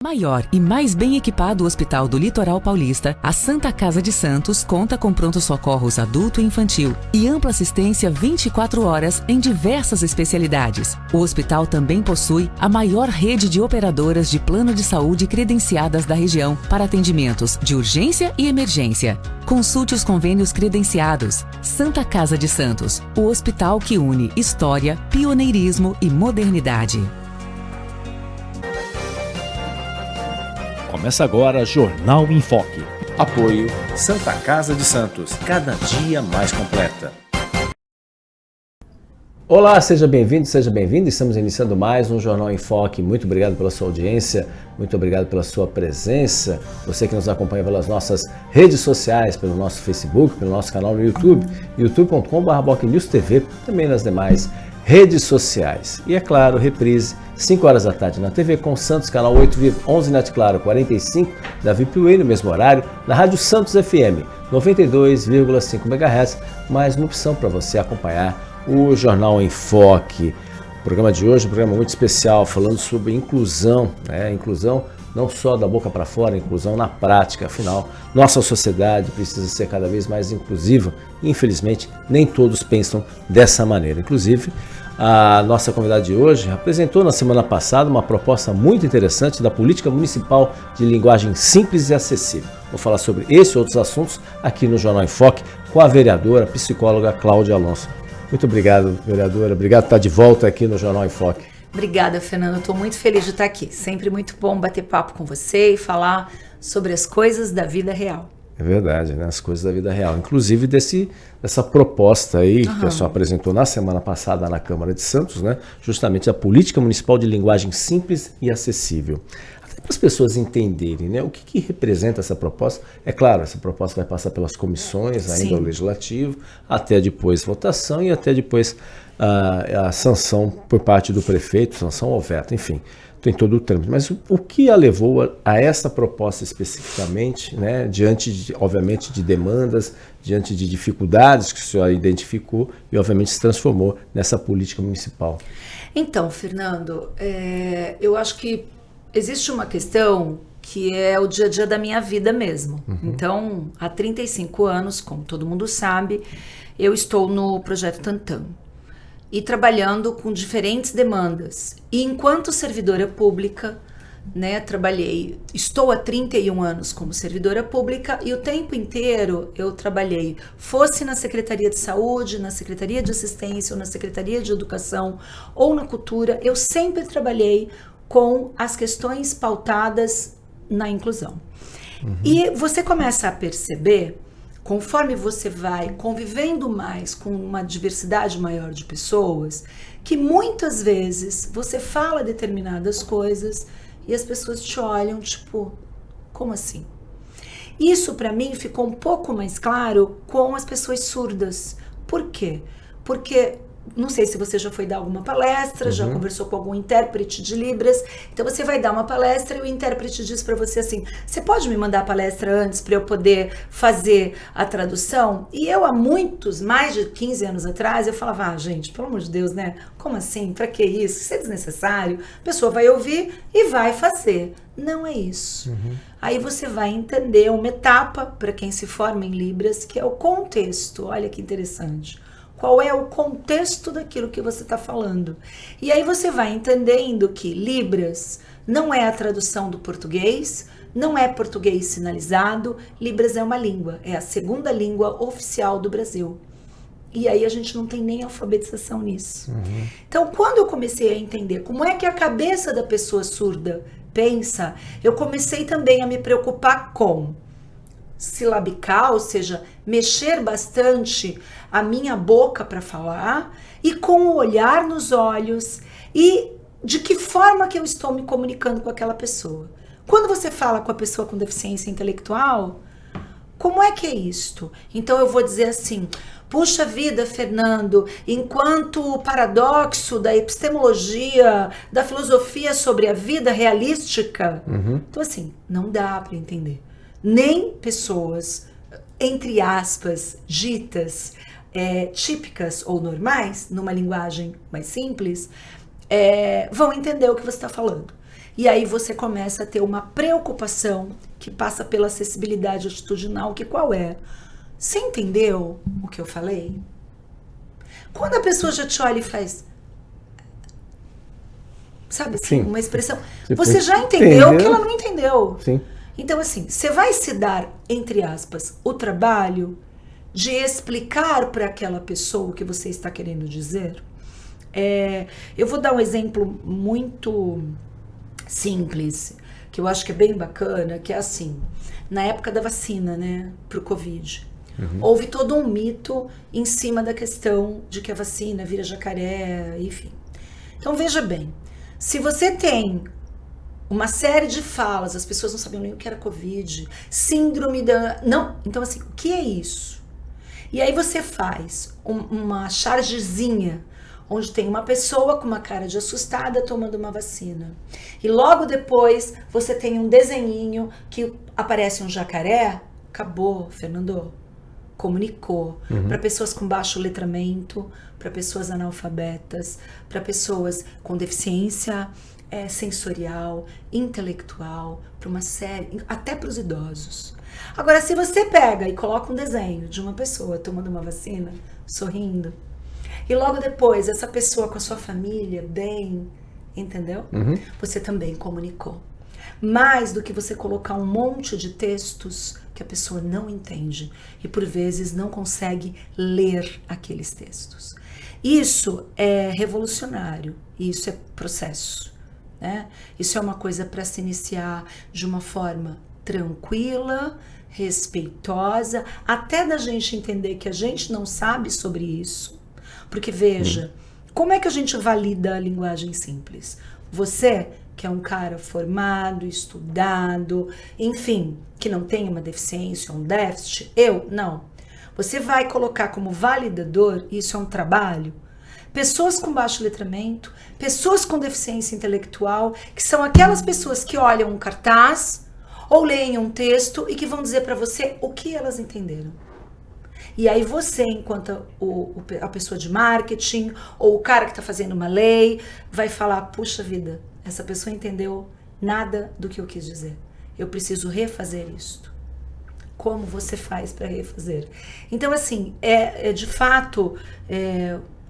Maior e mais bem equipado hospital do Litoral Paulista, a Santa Casa de Santos conta com pronto-socorros adulto e infantil e ampla assistência 24 horas em diversas especialidades. O hospital também possui a maior rede de operadoras de plano de saúde credenciadas da região para atendimentos de urgência e emergência. Consulte os convênios credenciados. Santa Casa de Santos, o hospital que une história, pioneirismo e modernidade. Começa agora Jornal em Foque. Apoio Santa Casa de Santos, cada dia mais completa. Olá, seja bem-vindo, seja bem-vinda. Estamos iniciando mais um Jornal em Foque. Muito obrigado pela sua audiência, muito obrigado pela sua presença. Você que nos acompanha pelas nossas redes sociais, pelo nosso Facebook, pelo nosso canal no YouTube, youtube.com/BocNewsTV, também nas demais redes sociais. E é claro, reprise, 5 horas da tarde na TV com Santos, canal 8, 11 Net Claro, 45 da VPUA, no mesmo horário, na Rádio Santos FM, 92,5 MHz, mais uma opção para você acompanhar o Jornal em Foque. O programa de hoje é um programa muito especial, falando sobre inclusão, inclusão não só da boca para fora, inclusão na prática. Afinal, nossa sociedade precisa ser cada vez mais inclusiva e, infelizmente, nem todos pensam dessa maneira. Inclusive, a nossa convidada de hoje apresentou na semana passada uma proposta muito interessante da Política Municipal de Linguagem Simples e Acessível. Vou falar sobre esse e outros assuntos aqui no Jornal em Foque com a vereadora, psicóloga Cláudia Alonso. Muito obrigado, vereadora. Obrigado por estar de volta aqui no Jornal em Foque. Obrigada, Fernando. Estou muito feliz de estar aqui. Sempre muito bom bater papo com você e falar sobre as coisas da vida real. É verdade, né? As coisas da vida real. Inclusive dessa proposta aí que a senhora apresentou na semana passada na Câmara de Santos, né? Justamente a Política Municipal de Linguagem Simples e Acessível. Até para as pessoas entenderem, né? O que representa essa proposta. É claro, essa proposta vai passar pelas comissões ainda do Legislativo, até depois votação e até depois a sanção por parte do prefeito, sanção ou veto, enfim, tem todo o trâmite. Mas o que a levou a essa proposta especificamente, né, diante, obviamente, de demandas, diante de dificuldades que o senhor identificou e, obviamente, se transformou nessa política municipal? Então, Fernando, eu acho que existe uma questão que é o dia a dia da minha vida mesmo. Então, há 35 anos, como todo mundo sabe, eu estou no Projeto Tantan e trabalhando com diferentes demandas. E enquanto servidora pública, né, estou há 31 anos como servidora pública e o tempo inteiro eu trabalhei, fosse na Secretaria de Saúde, na Secretaria de Assistência, ou na Secretaria de Educação, ou na Cultura, eu sempre trabalhei com as questões pautadas na inclusão. E você começa a perceber, conforme você vai convivendo mais com uma diversidade maior de pessoas, que muitas vezes você fala determinadas coisas e as pessoas te olham tipo, como assim? Isso para mim ficou um pouco mais claro com as pessoas surdas. Por quê? Porque não sei se você já foi dar alguma palestra, já conversou com algum intérprete de Libras. Então você vai dar uma palestra e o intérprete diz para você assim: você pode me mandar a palestra antes para eu poder fazer a tradução? E eu há mais de 15 anos atrás, eu falava, gente, pelo amor de Deus, né? Como assim? Para que isso? Isso é desnecessário. A pessoa vai ouvir e vai fazer. Não é isso. Aí você vai entender uma etapa para quem se forma em Libras, que é o contexto. Olha que interessante. Qual é o contexto daquilo que você está falando? E aí você vai entendendo que Libras não é a tradução do português, não é português sinalizado, Libras é uma língua, é a segunda língua oficial do Brasil. E aí a gente não tem nem alfabetização nisso. Então, quando eu comecei a entender como é que a cabeça da pessoa surda pensa, eu comecei também a me preocupar com silabicar, ou seja, mexer bastante a minha boca para falar e com o olhar nos olhos e de que forma que eu estou me comunicando com aquela pessoa. Quando você fala com a pessoa com deficiência intelectual, como é que é isto? Então eu vou dizer assim: puxa vida, Fernando, enquanto o paradoxo da epistemologia, da filosofia sobre a vida realística, então assim, não dá para entender. Nem pessoas, entre aspas, ditas típicas ou normais, numa linguagem mais simples, vão entender o que você está falando. E aí você começa a ter uma preocupação que passa pela acessibilidade atitudinal, que qual é? Você entendeu o que eu falei? Quando a pessoa já te olha e faz... Sabe assim, uma expressão... Você já entendeu que ela não entendeu. Sim. Então, assim, você vai se dar, entre aspas, o trabalho de explicar para aquela pessoa o que você está querendo dizer? Eu vou dar um exemplo muito simples, que eu acho que é bem bacana, que é assim, na época da vacina, né, pro Covid, houve todo um mito em cima da questão de que a vacina vira jacaré, enfim. Então, veja bem, se você tem uma série de falas, as pessoas não sabiam nem o que era Covid, síndrome da... Não, então assim, o que é isso? E aí você faz uma chargezinha, onde tem uma pessoa com uma cara de assustada tomando uma vacina. E logo depois você tem um desenhinho que aparece um jacaré, acabou, Fernando. Comunicou para pessoas com baixo letramento, para pessoas analfabetas, para pessoas com deficiência sensorial, intelectual, para uma série, até para os idosos. Agora, se você pega e coloca um desenho de uma pessoa tomando uma vacina, sorrindo, e logo depois essa pessoa com a sua família, bem, entendeu? Você também comunicou. Mais do que você colocar um monte de textos que a pessoa não entende e por vezes não consegue ler aqueles textos. Isso é revolucionário, isso é processo, né? Isso é uma coisa para se iniciar de uma forma tranquila, respeitosa, até da gente entender que a gente não sabe sobre isso. Porque veja, como é que a gente valida a linguagem simples? Você, que é um cara formado, estudado, enfim, que não tem uma deficiência, um déficit, não. Você vai colocar como validador, isso é um trabalho, pessoas com baixo letramento, pessoas com deficiência intelectual, que são aquelas pessoas que olham um cartaz ou leem um texto e que vão dizer para você o que elas entenderam. E aí você, enquanto a pessoa de marketing ou o cara que está fazendo uma lei, vai falar, puxa vida, essa pessoa entendeu nada do que eu quis dizer. Eu preciso refazer isto. Como você faz para refazer? Então, assim, de fato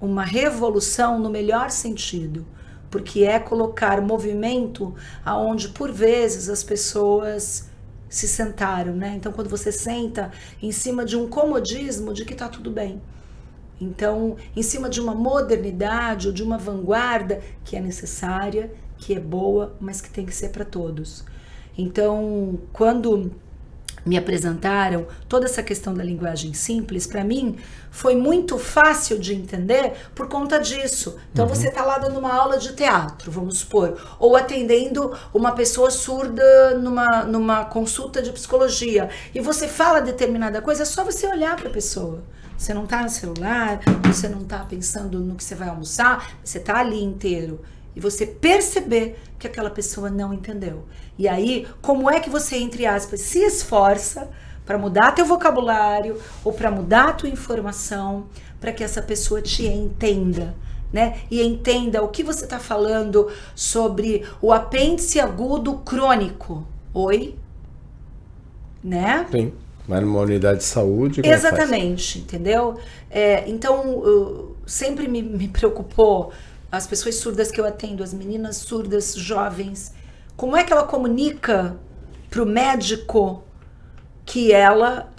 uma revolução no melhor sentido, porque é colocar movimento aonde, por vezes, as pessoas se sentaram, né? Então, quando você senta em cima de um comodismo de que tá tudo bem. Então, em cima de uma modernidade ou de uma vanguarda que é necessária, que é boa, mas que tem que ser para todos. Então, quando me apresentaram toda essa questão da linguagem simples, para mim foi muito fácil de entender por conta disso. Então você está lá dando uma aula de teatro, vamos supor, ou atendendo uma pessoa surda numa consulta de psicologia, e você fala determinada coisa, é só você olhar para a pessoa. Você não está no celular, você não está pensando no que você vai almoçar, você está ali inteiro. E você perceber que aquela pessoa não entendeu. E aí, como é que você, entre aspas, se esforça para mudar teu vocabulário ou para mudar a tua informação para que essa pessoa te entenda, né? E entenda o que você está falando sobre o apêndice agudo crônico. Oi? Né? Sim, mas numa unidade de saúde... Exatamente, entendeu? Então, sempre me preocupou as pessoas surdas que eu atendo, as meninas surdas jovens, como é que ela comunica para o médico que ela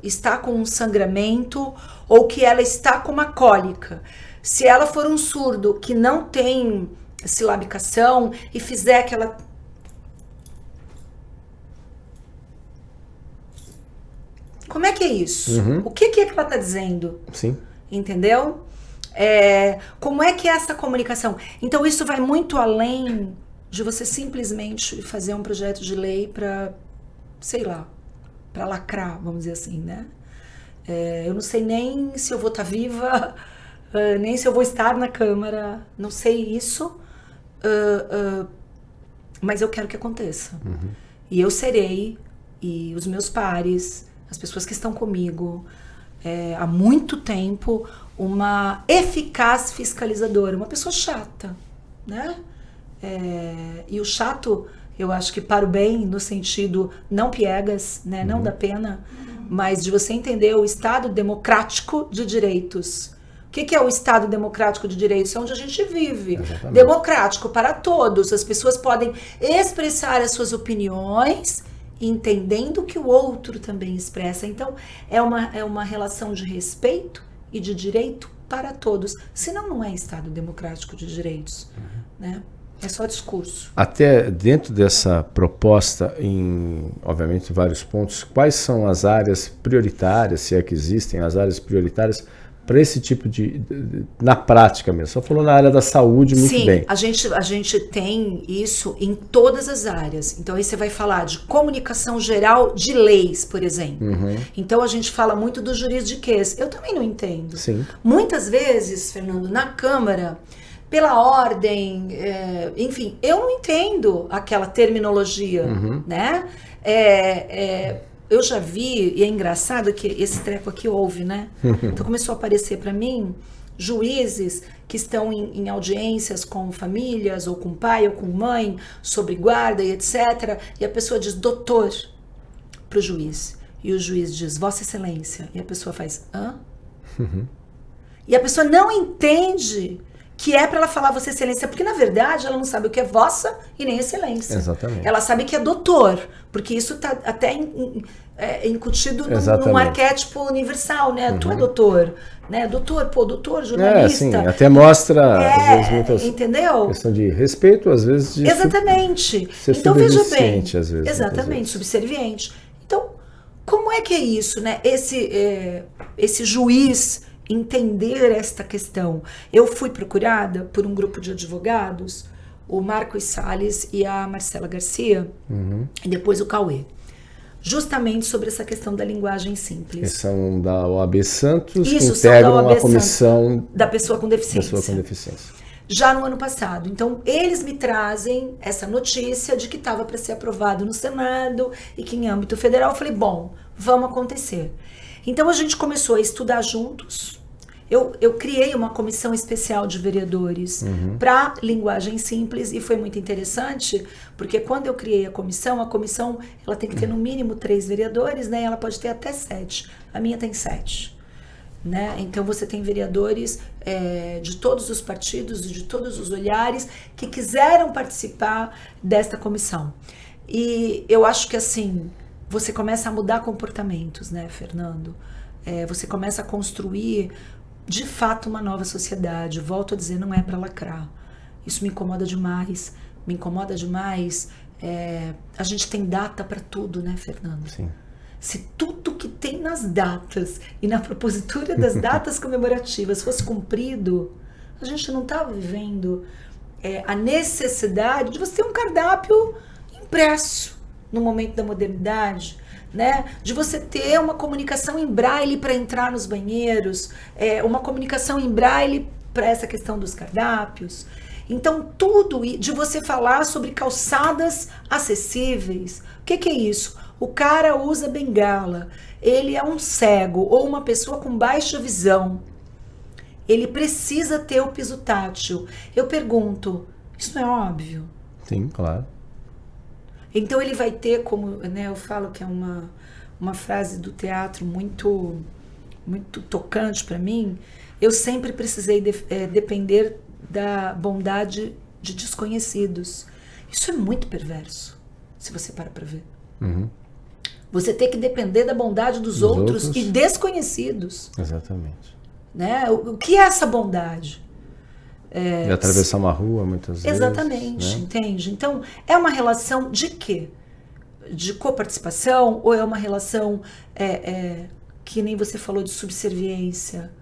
está com um sangramento ou que ela está com uma cólica? Se ela for um surdo que não tem silabicação e fizer aquela... Como é que é isso? O que é que ela está dizendo? Sim. Entendeu? Como é que é essa comunicação? Então isso vai muito além de você simplesmente fazer um projeto de lei para, sei lá, para lacrar, vamos dizer assim, né? Eu não sei nem se eu vou estar viva, nem se eu vou estar na Câmara, não sei isso, mas eu quero que aconteça. E eu serei, e os meus pares, as pessoas que estão comigo há muito tempo, uma eficaz fiscalizadora, uma pessoa chata, né? E o chato, eu acho que para o bem, no sentido não piegas, né? Não da pena, mas de você entender o Estado democrático de direitos. O que é o Estado democrático de direitos? É onde a gente vive. Exatamente. Democrático para todos. As pessoas podem expressar as suas opiniões, entendendo que o outro também expressa. Então, é uma relação de respeito e de direito para todos. Senão, não é Estado democrático de direitos, né? É só discurso. Até dentro dessa proposta, obviamente, vários pontos, quais são as áreas prioritárias, se é que existem as áreas prioritárias para esse tipo na prática mesmo? Só falou na área da saúde muito bem. Sim, a gente tem isso em todas as áreas. Então aí você vai falar de comunicação geral de leis, por exemplo. Então a gente fala muito do juridiquês. Eu também não entendo. Sim. Muitas vezes, Fernando, na Câmara, pela ordem, enfim, eu não entendo aquela terminologia, né? Eu já vi, e é engraçado que esse treco aqui houve, né? Então começou a aparecer para mim juízes que estão em audiências com famílias, ou com pai, ou com mãe, sobre guarda e etc. E a pessoa diz doutor para o juiz. E o juiz diz Vossa Excelência. E a pessoa faz hã? E a pessoa não entende que é para ela falar Vossa Excelência, porque na verdade ela não sabe o que é vossa e nem excelência. Exatamente. Ela sabe que é doutor, porque isso está até incutido num arquétipo universal, né? Tu é doutor, né? Doutor, jornalista. Sim, até mostra, às vezes, muitas entendeu? Questão de respeito, às vezes de exatamente. ser Então veja bem, às vezes, exatamente, subserviente. Então, como é que é isso, né? Esse juiz entender esta questão. Eu fui procurada por um grupo de advogados, o Marcos Salles e a Marcela Garcia, e depois o Cauê, justamente sobre essa questão da linguagem simples. Eles são da OAB Santos, Isso, que integram são da OAB a comissão da pessoa com deficiência. Pessoa com deficiência. Já no ano passado. Então, eles me trazem essa notícia de que estava para ser aprovado no Senado e que em âmbito federal. Eu falei, bom, vamos acontecer. Então, a gente começou a estudar juntos. Eu criei uma comissão especial de vereadores para linguagem simples e foi muito interessante, porque quando eu criei a comissão ela tem que ter no mínimo 3 vereadores, né? E ela pode ter até 7. A minha tem 7. Né? Então você tem vereadores de todos os partidos e de todos os olhares que quiseram participar desta comissão. E eu acho que assim, você começa a mudar comportamentos, né, Fernando? Você começa a construir de fato uma nova sociedade. Volto a dizer, não é para lacrar. Isso me incomoda demais. Me incomoda demais. A gente tem data para tudo, né, Fernando? Sim. Se tudo que tem nas datas e na propositura das datas comemorativas fosse cumprido, a gente não estava vivendo a necessidade de você ter um cardápio impresso no momento da modernidade, né? De você ter uma comunicação em braille para entrar nos banheiros, uma comunicação em braille para essa questão dos cardápios. Então, tudo, de você falar sobre calçadas acessíveis. O que é isso? O cara usa bengala, ele é um cego ou uma pessoa com baixa visão. Ele precisa ter o piso tátil. Eu pergunto, isso não é óbvio? Sim, claro. Então ele vai ter, como, né, eu falo que é uma frase do teatro muito, muito tocante para mim. Eu sempre precisei depender da bondade de desconhecidos. Isso é muito perverso, se você para ver. Você tem que depender da bondade dos outros e desconhecidos. Exatamente. Né? O que é essa bondade? E atravessar uma rua, muitas vezes. Exatamente, né? Entende? Então, é uma relação de quê? De coparticipação ou é uma relação, que nem você falou, de subserviência,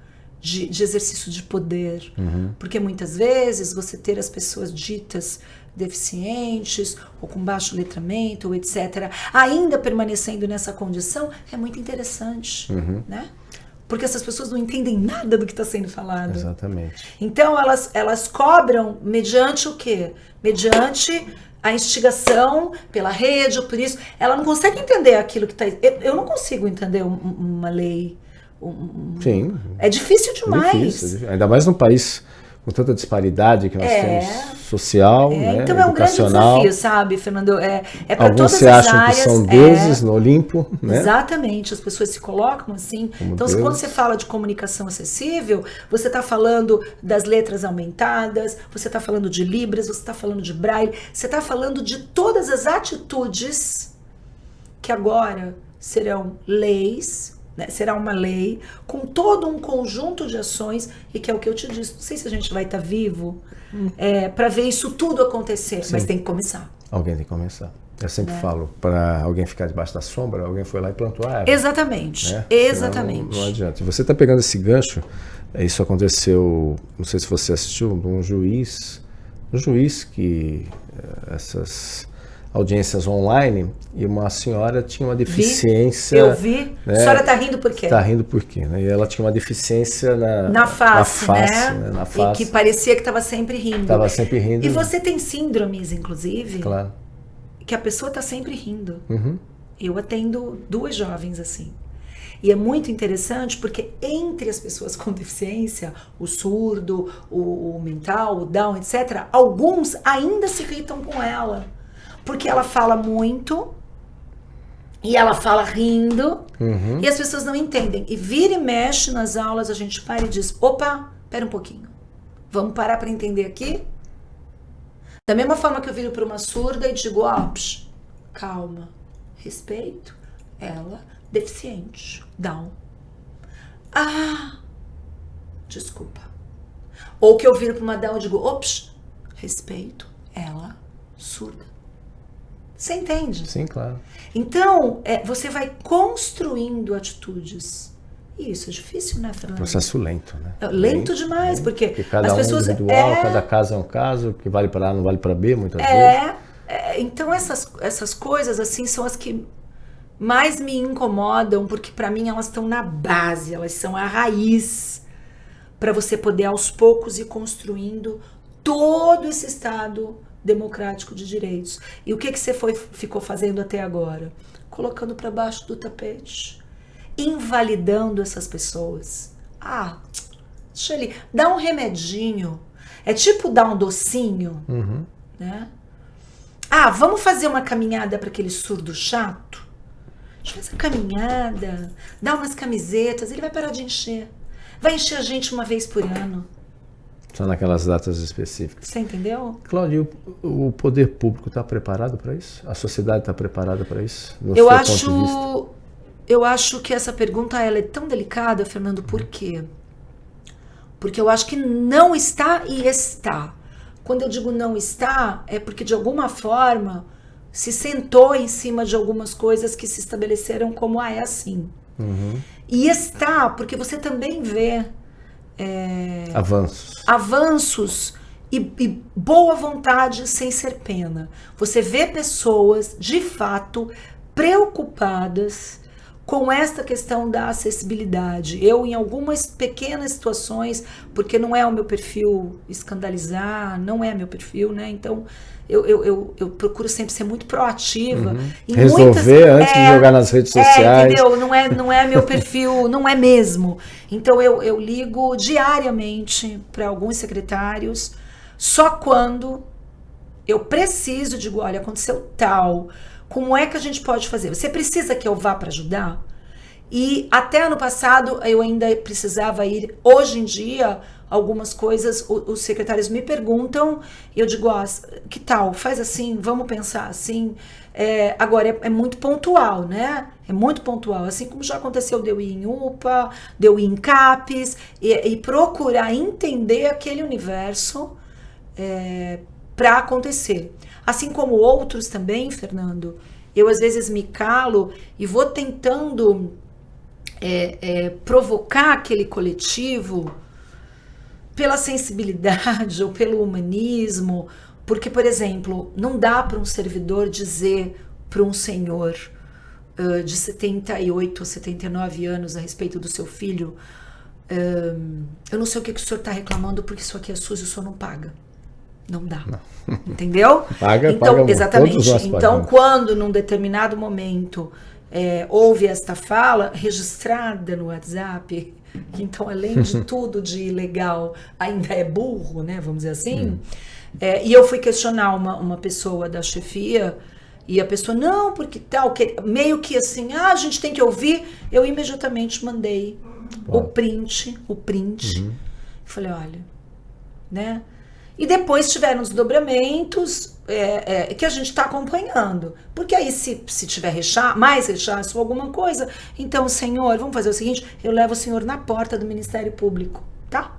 de exercício de poder? Porque muitas vezes você ter as pessoas ditas deficientes ou com baixo letramento, ou etc., ainda permanecendo nessa condição, é muito interessante, né? Porque essas pessoas não entendem nada do que está sendo falado. Exatamente. Então, elas cobram mediante o quê? Mediante a instigação pela rede ou por isso. Ela não consegue entender aquilo que está... Eu não consigo entender uma lei, Sim. É difícil demais. Difícil. Ainda mais num país com tanta disparidade que nós temos social, né, então é um grande desafio, sabe, Fernando? Para alguns todas se as acham áreas, que são deuses no Olimpo, né? Exatamente, as pessoas se colocam assim. Como então, Deus. quando você fala de comunicação acessível, você está falando das letras aumentadas, você está falando de Libras, você está falando de Braille, você está falando de todas as atitudes que agora serão leis, né? Será uma lei com todo um conjunto de ações, e que é o que eu te disse. Não sei se a gente vai estar vivo para ver isso tudo acontecer, mas tem que começar. Alguém tem que começar. Eu sempre falo, para alguém ficar debaixo da sombra, alguém foi lá e plantou a árvore. Exatamente, né? exatamente. Senão não adianta. E você está pegando esse gancho, isso aconteceu, não sei se você assistiu, um juiz que essas audiências online, e uma senhora tinha uma deficiência... Eu vi. Né? A senhora está rindo por quê? Está rindo por quê? Né? E ela tinha uma deficiência na face, né? Na face. E que parecia que estava sempre rindo. Estava sempre rindo. E você tem síndromes, inclusive, claro, que a pessoa está sempre rindo. Uhum. Eu atendo 2 jovens assim. E é muito interessante porque entre as pessoas com deficiência, o surdo, o mental, o Down, etc., alguns ainda se irritam com ela. Porque ela fala muito, e ela fala rindo, e as pessoas não entendem. E vira e mexe nas aulas, a gente para e diz, opa, pera um pouquinho. Vamos parar para entender aqui? Da mesma forma que eu viro para uma surda e digo, calma, respeito, ela, deficiente, Down. Desculpa. Ou que eu viro para uma Down e digo, respeito, ela, surda. Você entende? Sim, claro. Então, você vai construindo atitudes. E isso é difícil, né, Fernando? Processo lento, né? Lento demais, porque cada as um pessoas... individual, cada caso é um caso, que vale para A não vale para B, muitas vezes. Então, essas coisas, assim, são as que mais me incomodam, porque para mim elas estão na base, elas são a raiz para você poder, aos poucos, ir construindo todo esse Estado democrático de direitos. E o que você ficou fazendo até agora? Colocando para baixo do tapete, invalidando essas pessoas. Deixa ele dá um remedinho, é tipo dar um docinho, né? Vamos fazer uma caminhada para aquele surdo chato? Deixa eu fazer uma caminhada, dá umas camisetas, ele vai parar de encher. Vai encher a gente uma vez por ano. Só naquelas datas específicas. Você entendeu? Cláudio, o poder público está preparado para isso? A sociedade está preparada para isso? Eu acho que essa pergunta ela é tão delicada, Fernando, por quê? Porque eu acho que não está e está. Quando eu digo não está, é porque de alguma forma se sentou em cima de algumas coisas que se estabeleceram como é assim. E está, porque você também vê avanços e boa vontade sem ser pena. Você vê pessoas, de fato, preocupadas com esta questão da acessibilidade. Eu, em algumas pequenas situações, porque não é o meu perfil escandalizar, não é meu perfil, né? Então, eu procuro sempre ser muito proativa. Resolver antes de jogar nas redes sociais. Entendeu? Não é meu perfil, não é mesmo. Então, eu ligo diariamente para alguns secretários, só quando eu preciso, digo, olha, aconteceu tal, como é que a gente pode fazer? Você precisa que eu vá para ajudar? E até ano passado eu ainda precisava ir. Hoje em dia, algumas coisas, os secretários me perguntam, e eu digo, que tal? Faz assim, vamos pensar assim. Agora, é muito pontual, né? É muito pontual. Assim como já aconteceu de eu ir em UPA, de eu ir em CAPES, e procurar entender aquele universo para acontecer. Assim como outros também, Fernando, eu às vezes me calo e vou tentando provocar aquele coletivo pela sensibilidade ou pelo humanismo, porque, por exemplo, não dá para um servidor dizer para um senhor de 78 ou 79 anos a respeito do seu filho, eu não sei o que o senhor está reclamando porque isso aqui é sujo e o senhor não paga. Não dá. Não. Entendeu? Paga, então, paga. Exatamente. Todos nós então, pagamos. quando num determinado momento houve esta fala registrada no WhatsApp, que então, além de tudo de ilegal, ainda é burro, né, vamos dizer assim. E eu fui questionar uma pessoa da chefia, e a pessoa, não, porque tal, meio que assim, a gente tem que ouvir. Eu imediatamente mandei o print. Falei, olha, né? E depois tiveram os desdobramentos que a gente está acompanhando. Porque aí, se tiver mais rechaço ou alguma coisa, então, senhor, vamos fazer o seguinte, eu levo o senhor na porta do Ministério Público, tá?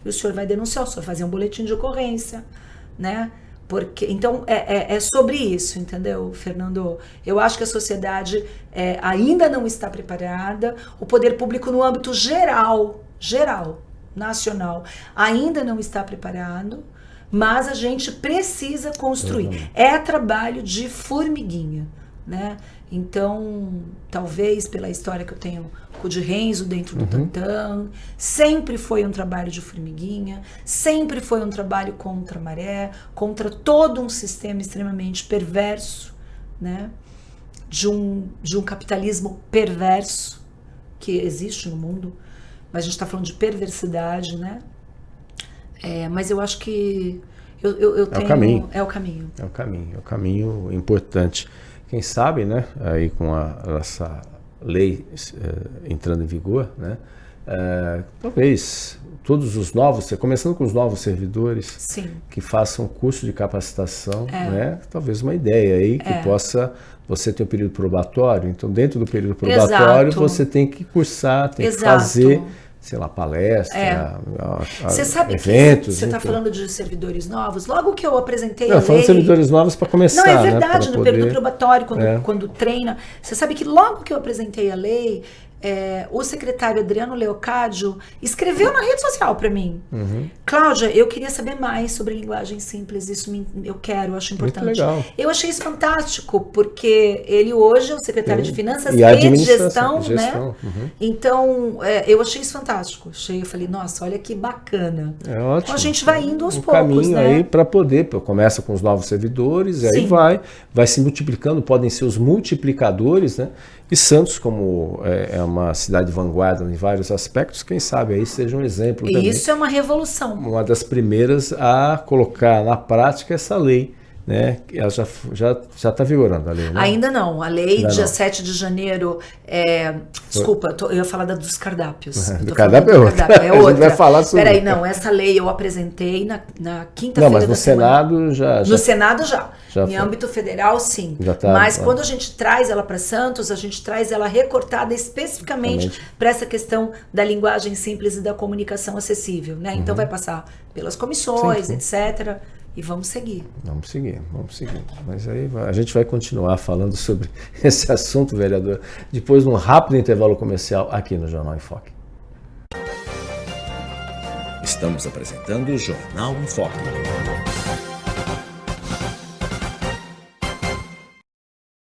E o senhor vai denunciar, o senhor vai fazer um boletim de ocorrência, né? Porque, então, é sobre isso, entendeu, Fernando? Eu acho que a sociedade ainda não está preparada, o poder público no âmbito geral, nacional, ainda não está preparado, mas a gente precisa construir. É trabalho de formiguinha, né? Então, talvez pela história que eu tenho com o de Renzo dentro do Tantan, sempre foi um trabalho de formiguinha, sempre foi um trabalho contra a maré, contra todo um sistema extremamente perverso, né? De um capitalismo perverso que existe no mundo, mas a gente está falando de perversidade, né? Mas eu acho que eu tenho... É o caminho importante. Quem sabe, né, aí com essa lei entrando em vigor, né, talvez todos os novos, começando com os novos servidores, sim, que façam curso de capacitação, né, talvez uma ideia aí que possa, você ter um período probatório, então dentro do período probatório você tem que cursar, tem que fazer, sei lá, palestra, você sabe eventos. Você está falando de servidores novos? Logo que eu apresentei a lei... falando de servidores novos para começar, não, é verdade, né, no período probatório, quando treina. Você sabe que logo que eu apresentei a lei, o secretário Adriano Leocádio escreveu na rede social para mim. Cláudia, eu queria saber mais sobre linguagem simples, eu acho importante. Muito legal. Eu achei isso fantástico, porque ele hoje é o secretário de Finanças e de Gestão, né? Então, eu achei isso fantástico. Eu falei, nossa, olha que bacana. É ótimo. Então, a gente vai indo aos poucos, caminho, né? aí para poder, começa com os novos servidores, aí vai se multiplicando, podem ser os multiplicadores, né? E Santos, como é uma cidade de vanguarda em vários aspectos, quem sabe aí seja um exemplo também. E isso é uma revolução. Uma das primeiras a colocar na prática essa lei, né? Ela já está vigorando a lei, né? Ainda não. A lei, ainda dia não. 7 de janeiro, desculpa, eu ia falar dos cardápios. Do cardápio é outra. É outra. A gente vai falar sobre... Peraí, não, essa lei eu apresentei na quinta-feira. Não, mas no Senado já... No Senado já. Em foi. âmbito federal, sim. Tá, mas quando a gente traz ela para Santos, a gente traz ela recortada especificamente para essa questão da linguagem simples e da comunicação acessível, né? Então vai passar pelas comissões, etc., e vamos seguir. Vamos seguir. Mas aí a gente vai continuar falando sobre esse assunto, vereador, depois de um rápido intervalo comercial aqui no Jornal em Foque. Estamos apresentando o Jornal em Foque.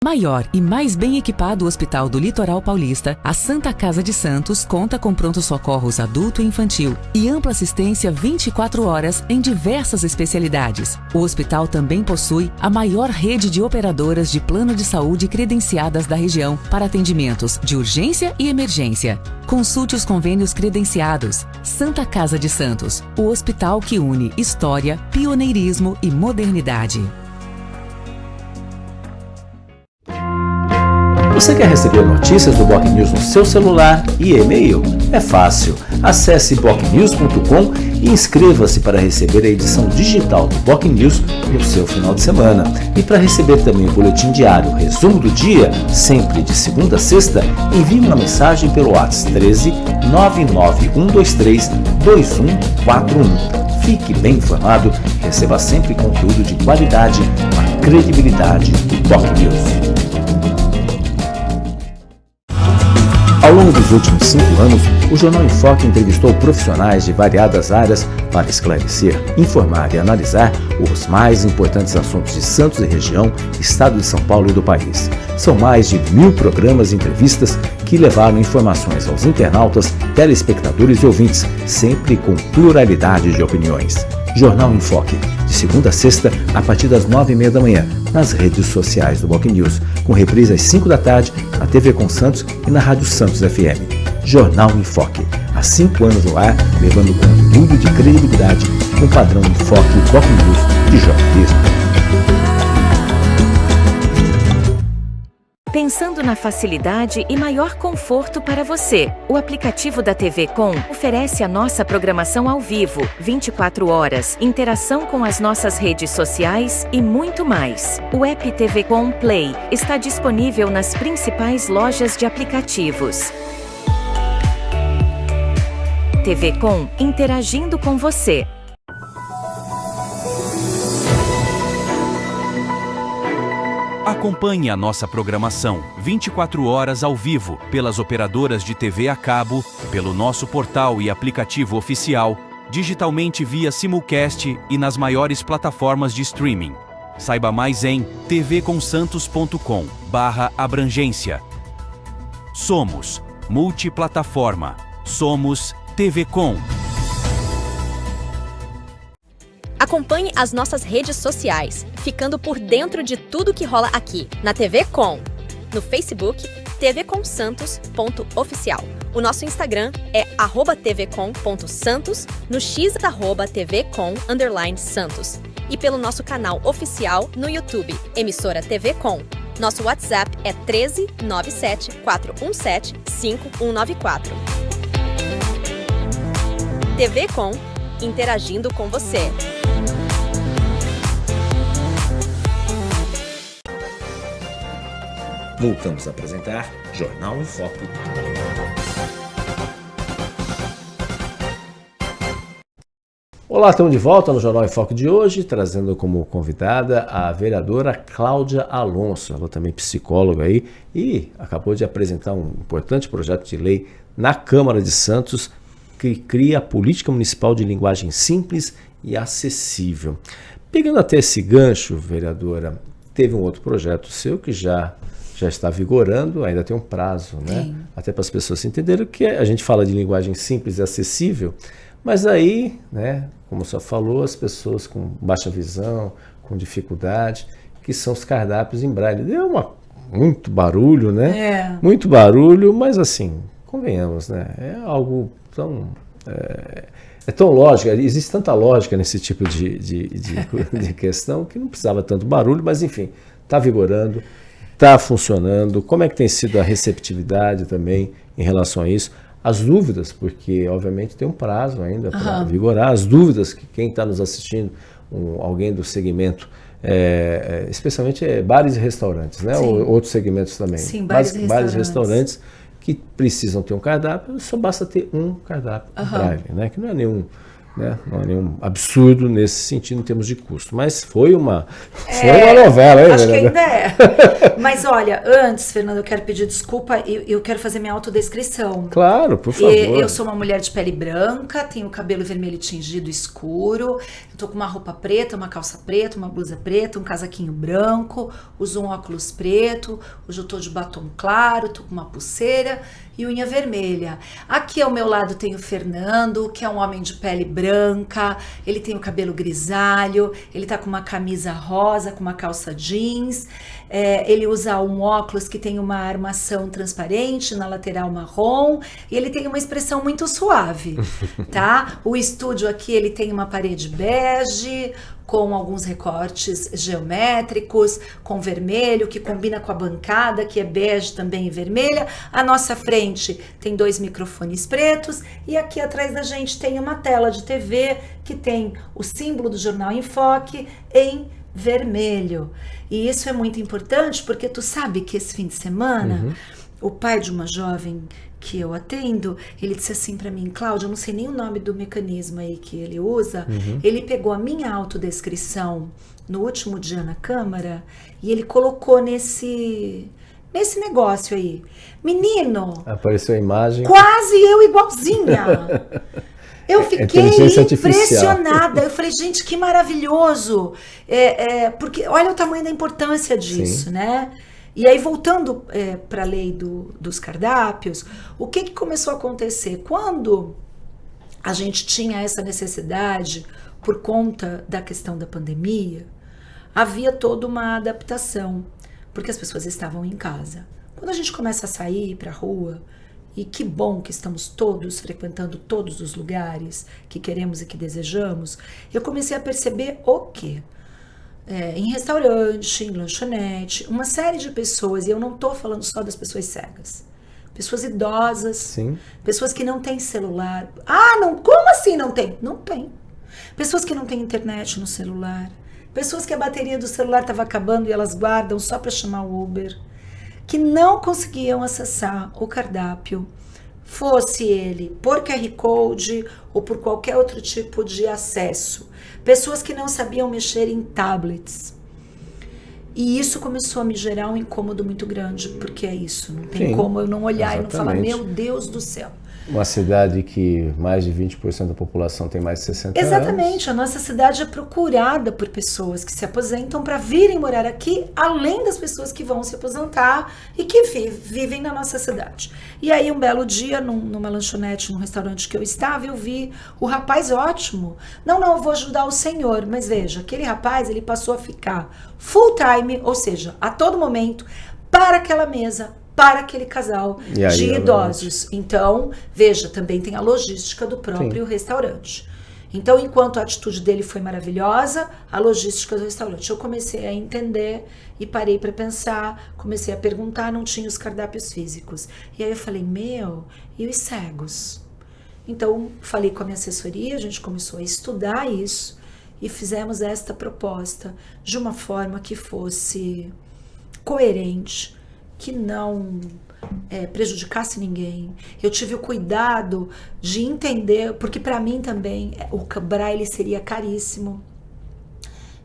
Maior e mais bem equipado Hospital do Litoral Paulista, a Santa Casa de Santos conta com pronto-socorros adulto e infantil e ampla assistência 24 horas em diversas especialidades. O hospital também possui a maior rede de operadoras de plano de saúde credenciadas da região para atendimentos de urgência e emergência. Consulte os convênios credenciados. Santa Casa de Santos, o hospital que une história, pioneirismo e modernidade. Você quer receber notícias do Boc News no seu celular e e-mail? É fácil. Acesse bocnews.com e inscreva-se para receber a edição digital do Boc News no seu final de semana. E para receber também o boletim diário, resumo do dia, sempre de segunda a sexta, envie uma mensagem pelo WhatsApp 13 99123 2141. Fique bem informado, receba sempre conteúdo de qualidade com a credibilidade do Boc News. Ao longo dos últimos 5 anos, o Jornal em Foque entrevistou profissionais de variadas áreas para esclarecer, informar e analisar os mais importantes assuntos de Santos e região, estado de São Paulo e do país. São mais de 1000 programas e entrevistas que levaram informações aos internautas, telespectadores e ouvintes, sempre com pluralidade de opiniões. Jornal em Foque, de segunda a sexta, a partir das 9h30 da manhã, nas redes sociais do Boc News, com reprise às 5 da tarde, na TV Com Santos e na Rádio Santos FM. Jornal em Foque, há 5 anos no ar, levando conteúdo de credibilidade com padrão Enfoque Boc News de jornalismo. Pensando na facilidade e maior conforto para você, o aplicativo da TV Com oferece a nossa programação ao vivo, 24 horas, interação com as nossas redes sociais e muito mais. O app TV Com Play está disponível nas principais lojas de aplicativos. TV Com, interagindo com você. Acompanhe a nossa programação 24 horas ao vivo pelas operadoras de TV a cabo, pelo nosso portal e aplicativo oficial, digitalmente via simulcast e nas maiores plataformas de streaming. Saiba mais em tvconsantos.com/abrangência. Somos multiplataforma. Somos TV Com. Acompanhe as nossas redes sociais, ficando por dentro de tudo que rola aqui, na TV Com. No Facebook, tvconsantos.oficial. O nosso Instagram é @tvcom.santos, no X @tvcom_santos. E pelo nosso canal oficial no YouTube, emissora TV Com. Nosso WhatsApp é 13 97 417 5194. TV Com, interagindo com você. Voltamos a apresentar Jornal em Foque. Olá, estamos de volta no Jornal em Foque de hoje, trazendo como convidada a vereadora Cláudia Alonso. Ela também é psicóloga aí e acabou de apresentar um importante projeto de lei na Câmara de Santos que cria a política municipal de linguagem simples e acessível. Pegando até esse gancho, vereadora, teve um outro projeto seu que já está vigorando, ainda tem um prazo, né? Sim. Até para as pessoas entenderem que a gente fala de linguagem simples e acessível, mas aí, né, como você falou, as pessoas com baixa visão, com dificuldade, que são os cardápios em braille. Deu muito barulho, né? Muito barulho, mas assim, convenhamos, né? É algo tão... É tão lógico, existe tanta lógica nesse tipo de questão que não precisava tanto barulho, mas enfim, está vigorando. Está funcionando? Como é que tem sido a receptividade também em relação a isso? As dúvidas, porque obviamente tem um prazo ainda para vigorar, as dúvidas que quem está nos assistindo, alguém do segmento, especialmente bares e restaurantes, né? Ou outros segmentos também. Sim, bares e restaurantes que precisam ter um cardápio, só basta ter um cardápio braille, né? Que não é nenhum... Né? Não é nenhum absurdo nesse sentido em termos de custo, mas foi uma novela, hein? Acho que ainda é. Mas olha, antes, Fernando, eu quero pedir desculpa e eu quero fazer minha autodescrição. Claro, por favor. Eu sou uma mulher de pele branca, tenho cabelo vermelho tingido escuro, eu tô com uma roupa preta, uma calça preta, uma blusa preta, um casaquinho branco, uso um óculos preto, hoje eu tô de batom claro, tô com uma pulseira e unha vermelha. Aqui ao meu lado tem o Fernando, que é um homem de pele branca, ele tem o cabelo grisalho, ele tá com uma camisa rosa, com uma calça jeans, ele usa um óculos que tem uma armação transparente na lateral marrom, e ele tem uma expressão muito suave, tá? O estúdio aqui, ele tem uma parede bege, com alguns recortes geométricos, com vermelho, que combina com a bancada, que é bege também e vermelha. À nossa frente tem 2 microfones pretos e aqui atrás da gente tem uma tela de TV que tem o símbolo do Jornal em Foque em vermelho. E isso é muito importante porque tu sabe que esse fim de semana, o pai de uma jovem que eu atendo, ele disse assim para mim: Cláudia, eu não sei nem o nome do mecanismo aí que ele usa, ele pegou a minha autodescrição no último dia na Câmara e ele colocou nesse negócio aí. Menino! Apareceu a imagem. Quase eu igualzinha! Eu fiquei impressionada. Eu falei, gente, que maravilhoso! Porque olha o tamanho da importância disso, né? E aí, voltando para a lei dos cardápios, o que começou a acontecer? Quando a gente tinha essa necessidade por conta da questão da pandemia, havia toda uma adaptação, porque as pessoas estavam em casa. Quando a gente começa a sair para a rua, e que bom que estamos todos frequentando todos os lugares que queremos e que desejamos, eu comecei a perceber o quê? Em restaurante, em lanchonete, uma série de pessoas, e eu não estou falando só das pessoas cegas, pessoas idosas, Sim. pessoas que não têm celular. Ah, não, como assim não tem? Não tem. Pessoas que não têm internet no celular, pessoas que a bateria do celular estava acabando e elas guardam só para chamar o Uber, que não conseguiam acessar o cardápio, fosse ele por QR Code ou por qualquer outro tipo de acesso. Pessoas que não sabiam mexer em tablets. E isso começou a me gerar um incômodo muito grande, porque é isso, não tem como eu não olhar e não falar, meu Deus do céu. Uma cidade que mais de 20% da população tem mais de 60 anos. Exatamente, a nossa cidade é procurada por pessoas que se aposentam para virem morar aqui, além das pessoas que vão se aposentar e que vivem na nossa cidade. E aí um belo dia, numa lanchonete, num restaurante que eu estava, eu vi o rapaz ótimo. Não, eu vou ajudar o senhor, mas veja, aquele rapaz, ele passou a ficar full time, ou seja, a todo momento, para aquela mesa, para aquele casal de idosos. Então, veja, também tem a logística do próprio restaurante. Então, enquanto a atitude dele foi maravilhosa, a logística do restaurante. Eu comecei a entender e parei para pensar, comecei a perguntar, não tinha os cardápios físicos. E aí eu falei, e os cegos? Então, falei com a minha assessoria, a gente começou a estudar isso e fizemos esta proposta de uma forma que fosse coerente, que não prejudicasse ninguém. Eu tive o cuidado de entender, porque para mim também o braille seria caríssimo.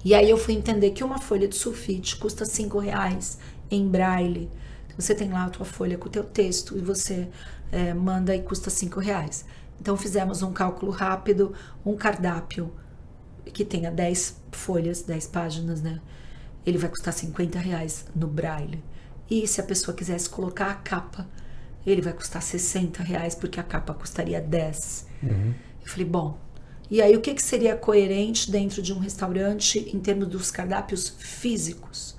E aí eu fui entender que uma folha de sulfite custa R$5 em braille. Então você tem lá a tua folha com o teu texto e você manda e custa R$5. Então fizemos um cálculo rápido, um cardápio que tenha 10 folhas, 10 páginas, né? Ele vai custar R$50 no braille. E se a pessoa quisesse colocar a capa, ele vai custar R$60, porque a capa custaria 10. Eu falei, bom, e aí o que seria coerente dentro de um restaurante em termos dos cardápios físicos?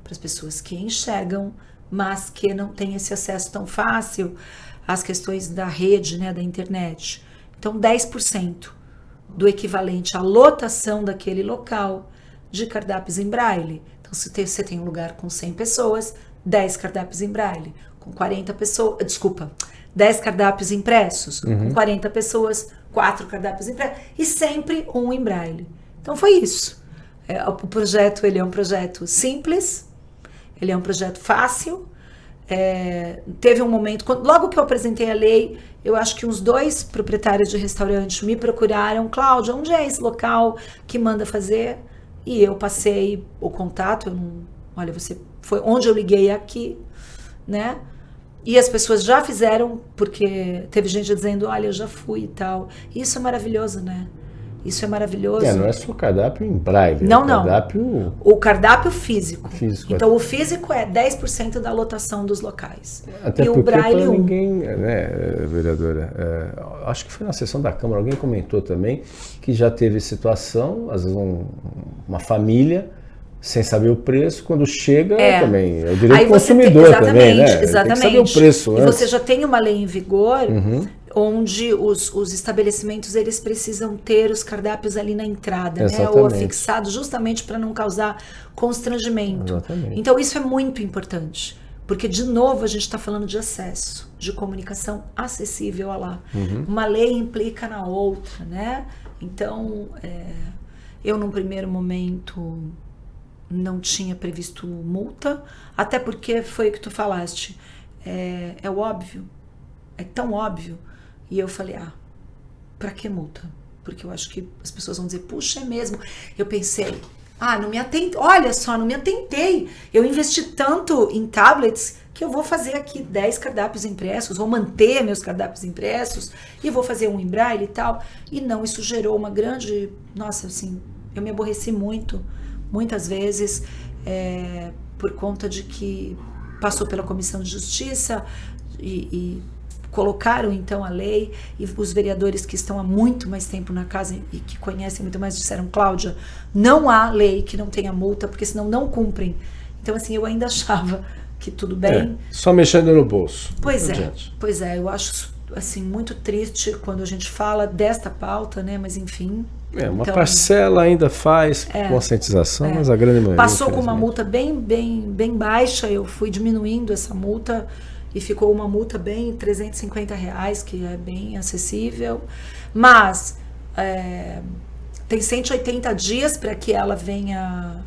Para as pessoas que enxergam, mas que não têm esse acesso tão fácil às questões da rede, né, da internet. Então, 10% do equivalente à lotação daquele local de cardápios em braille. Então, se você tem um lugar com 100 pessoas, 10 cardápios em braille, com 40 pessoas, 10 cardápios impressos, com 40 pessoas, 4 cardápios impressos, e sempre um em braille. Então foi isso. O projeto, ele é um projeto simples, ele é um projeto fácil. Teve um momento, logo que eu apresentei a lei, eu acho que uns 2 proprietários de restaurante me procuraram, Cláudia, onde é esse local que manda fazer? E eu passei o contato, olha, você foi onde eu liguei aqui, né? E as pessoas já fizeram, porque teve gente dizendo, olha, eu já fui e tal. Isso é maravilhoso, né? Isso é maravilhoso. Não é só o cardápio em braille. Não. O cardápio físico. Então, o físico é 10% da lotação dos locais. Até e porque o braille, ninguém, né, vereadora, acho que foi na sessão da Câmara, alguém comentou também que já teve situação, às vezes uma família sem saber o preço, quando chega também, é o direito do consumidor também, né? Exatamente. Tem que saber o preço antes. E você já tem uma lei em vigor, onde os estabelecimentos, eles precisam ter os cardápios ali na entrada, né? Ou afixado, justamente para não causar constrangimento. Exatamente. Então isso é muito importante, porque de novo a gente está falando de acesso, de comunicação acessível a lá. Uma lei implica na outra, né? Então, eu num primeiro momento não tinha previsto multa, até porque foi o que tu falaste, é óbvio, é tão óbvio. E eu falei, pra que multa? Porque eu acho que as pessoas vão dizer, puxa, é mesmo. Eu pensei, não me atentei, olha só, não me atentei. Eu investi tanto em tablets que eu vou fazer aqui 10 cardápios impressos, vou manter meus cardápios impressos e vou fazer um em braille e tal. E não, isso gerou uma grande, nossa, assim, eu me aborreci muitas vezes, por conta de que passou pela Comissão de Justiça e colocaram então a lei, e os vereadores que estão há muito mais tempo na casa e que conhecem muito mais disseram, Cláudia, não há lei que não tenha multa, porque senão não cumprem. Então assim, eu ainda achava que tudo bem. Só mexendo no bolso. Pois é, eu acho assim muito triste quando a gente fala desta pauta, né? Mas enfim. Uma parcela ainda faz conscientização, mas a grande maioria passou com uma multa bem baixa. Eu fui diminuindo essa multa e ficou uma multa bem R$350, que é bem acessível. Mas tem 180 dias para que ela venha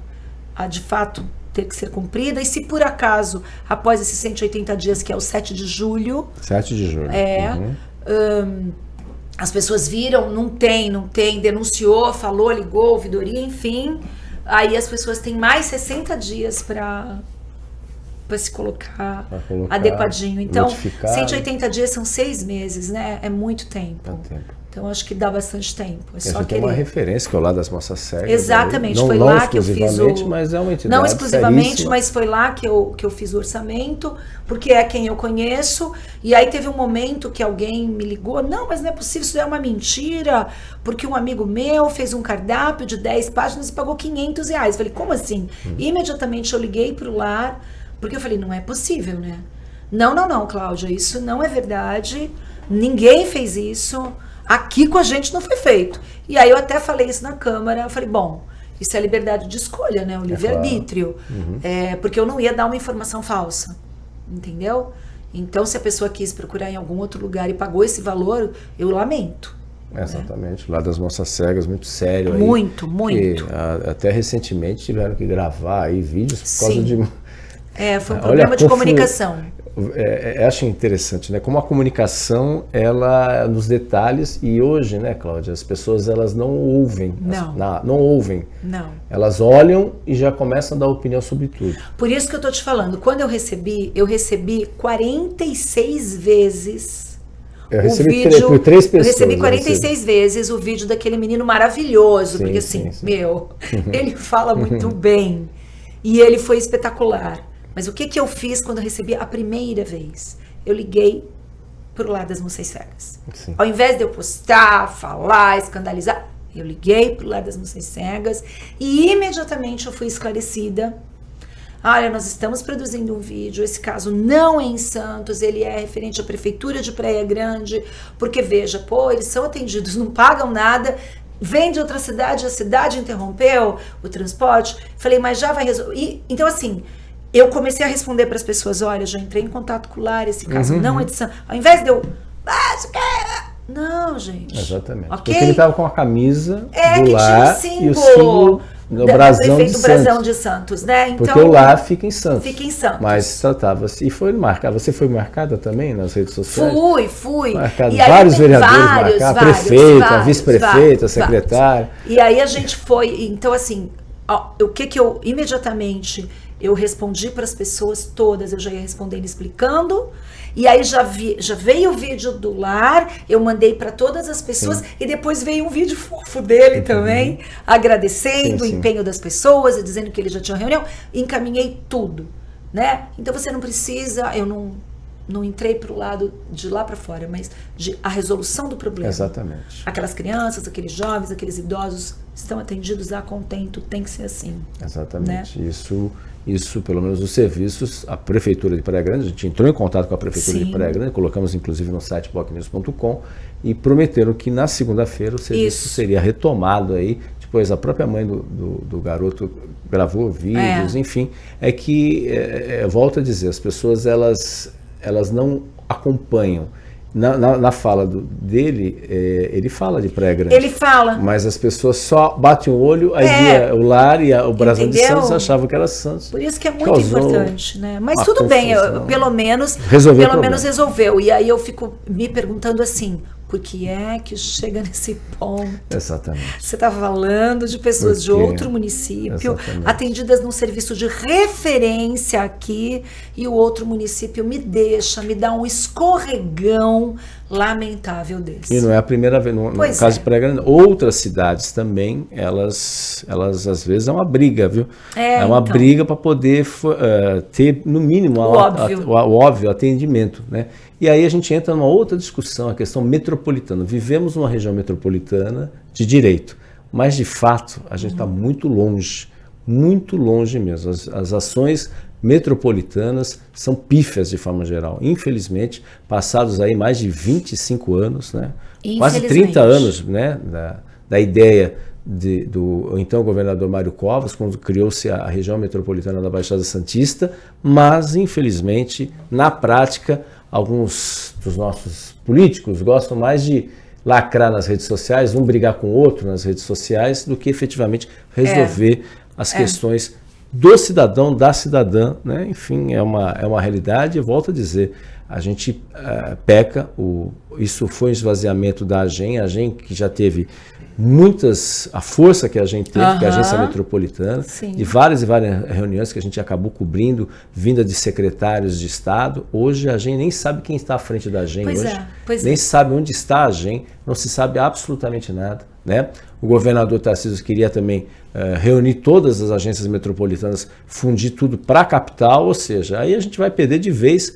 a de fato ter que ser cumprida, e se por acaso, após esses 180 dias, que é o 7 de julho... 7 de julho. As pessoas viram, não tem, denunciou, falou, ligou, ouvidoria, enfim, aí as pessoas têm mais 60 dias para se colocar adequadinho. Então, notificar. 180 dias são 6 meses, né? É muito tempo. Então, acho que dá bastante tempo. É só tem uma referência que é o Lado das Moças Cegas. Exatamente, foi lá que eu fiz o... mas é uma entidade não exclusivamente, seríssima. mas foi lá que eu fiz o orçamento, porque é quem eu conheço. E aí teve um momento que alguém me ligou, não, mas não é possível, isso é uma mentira, porque um amigo meu fez um cardápio de 10 páginas e pagou R$500. Eu falei, como assim? Imediatamente eu liguei para o lar, porque eu falei, não é possível, né? Não, Cláudia, isso não é verdade, ninguém fez isso. Aqui com a gente não foi feito. E aí eu até falei isso na Câmara, eu falei, bom, isso é liberdade de escolha, né? O livre-arbítrio. Porque eu não ia dar uma informação falsa, entendeu? Então, se a pessoa quis procurar em algum outro lugar e pagou esse valor, eu lamento. Exatamente, Lá das Moças Cegas, muito sério aí. Muito. Até recentemente tiveram que gravar aí vídeos por causa de... foi um problema de comunicação. Acho interessante, né? Como a comunicação, ela nos detalhes, e hoje, né, Cláudia, as pessoas elas não ouvem. Não ouvem. Elas olham e já começam a dar opinião sobre tudo. Por isso que eu tô te falando, quando eu recebi 46 vezes o vídeo. Por 3 pessoas. Eu recebi 46 vezes o vídeo daquele menino maravilhoso, porque assim, ele fala muito bem e ele foi espetacular. Mas o que eu fiz quando eu recebi a primeira vez? Eu liguei pro Lado das Moças Cegas. Ao invés de eu postar, falar, escandalizar, eu liguei pro Lado das Moças Cegas e imediatamente eu fui esclarecida. Olha, nós estamos produzindo um vídeo, esse caso não é em Santos, ele é referente à Prefeitura de Praia Grande, porque veja, eles são atendidos, não pagam nada, vem de outra cidade, a cidade interrompeu o transporte. Falei, mas já vai resolver. Então assim... Eu comecei a responder para as pessoas, olha, já entrei em contato com o lar, esse caso não é de Santos. Ao invés de eu... Não, gente. Exatamente. Okay? Porque ele estava com a camisa do lar tinha e o símbolo do brasão de Santos, né? Então, porque o lar fica em Santos. Mas tratava-se... E foi marcada. Você foi marcada também nas redes sociais? Fui. Marcado, vários vereadores marcaram. Prefeita, vice-prefeita, secretária. E aí a gente foi... Então, assim, o que eu imediatamente... Eu respondi para as pessoas todas, eu já ia respondendo, explicando, e aí já veio o vídeo do lar, eu mandei para todas as pessoas, e depois veio um vídeo fofo dele também, agradecendo o empenho das pessoas, e dizendo que ele já tinha uma reunião, encaminhei tudo, né? Então você não precisa, eu não entrei para o lado de lá para fora, mas a resolução do problema. Exatamente. Aquelas crianças, aqueles jovens, aqueles idosos estão atendidos a contento, tem que ser assim. Exatamente, né? Isso, pelo menos os serviços, a Prefeitura de Praia Grande, a gente entrou em contato com a Prefeitura de Praia Grande, colocamos inclusive no site blognews.com e prometeram que na segunda-feira o serviço seria retomado aí. Depois a própria mãe do garoto gravou vídeos, enfim. Volto a dizer, as pessoas elas não acompanham. Na fala dele, ele fala de Praia Grande. Ele fala. Mas as pessoas só batem o olho, aí via o lar e o brasão de Santos, achavam que era Santos. Por isso que é muito importante, né? Mas tudo bem, pelo menos resolveu. E aí eu fico me perguntando assim, por que é que chega nesse ponto? Exatamente. Você está falando de pessoas de outro município, atendidas num serviço de referência aqui, e o outro município me dá um escorregão lamentável desse. E não é a primeira vez, no caso de Praia Grande, outras cidades também, elas às vezes é uma briga, viu? É uma briga para poder ter, no mínimo, o óbvio atendimento, né? E aí a gente entra numa outra discussão, a questão metropolitana. Vivemos numa região metropolitana de direito, mas de fato a gente está muito longe mesmo. As ações metropolitanas são pífias de forma geral. Infelizmente, passados aí mais de 25 anos, né? Quase 30 anos, né? Da ideia do então governador Mário Covas, quando criou-se a região metropolitana da Baixada Santista, mas infelizmente, na prática, alguns dos nossos políticos gostam mais de lacrar nas redes sociais, um brigar com o outro nas redes sociais, do que efetivamente resolver as questões do cidadão, da cidadã, né? Enfim, é uma realidade. Eu volto a dizer, a gente peca, isso foi um esvaziamento da AGEM que já teve a força que a gente teve, que é a Agência Metropolitana, de várias e várias reuniões que a gente acabou cobrindo, vinda de secretários de Estado. Hoje a AGEM nem sabe quem está à frente da AGEM nem sabe onde está a AGEM, não se sabe absolutamente nada, né? O governador Tarcísio queria também reunir todas as agências metropolitanas, fundir tudo para a capital, ou seja, aí a gente vai perder de vez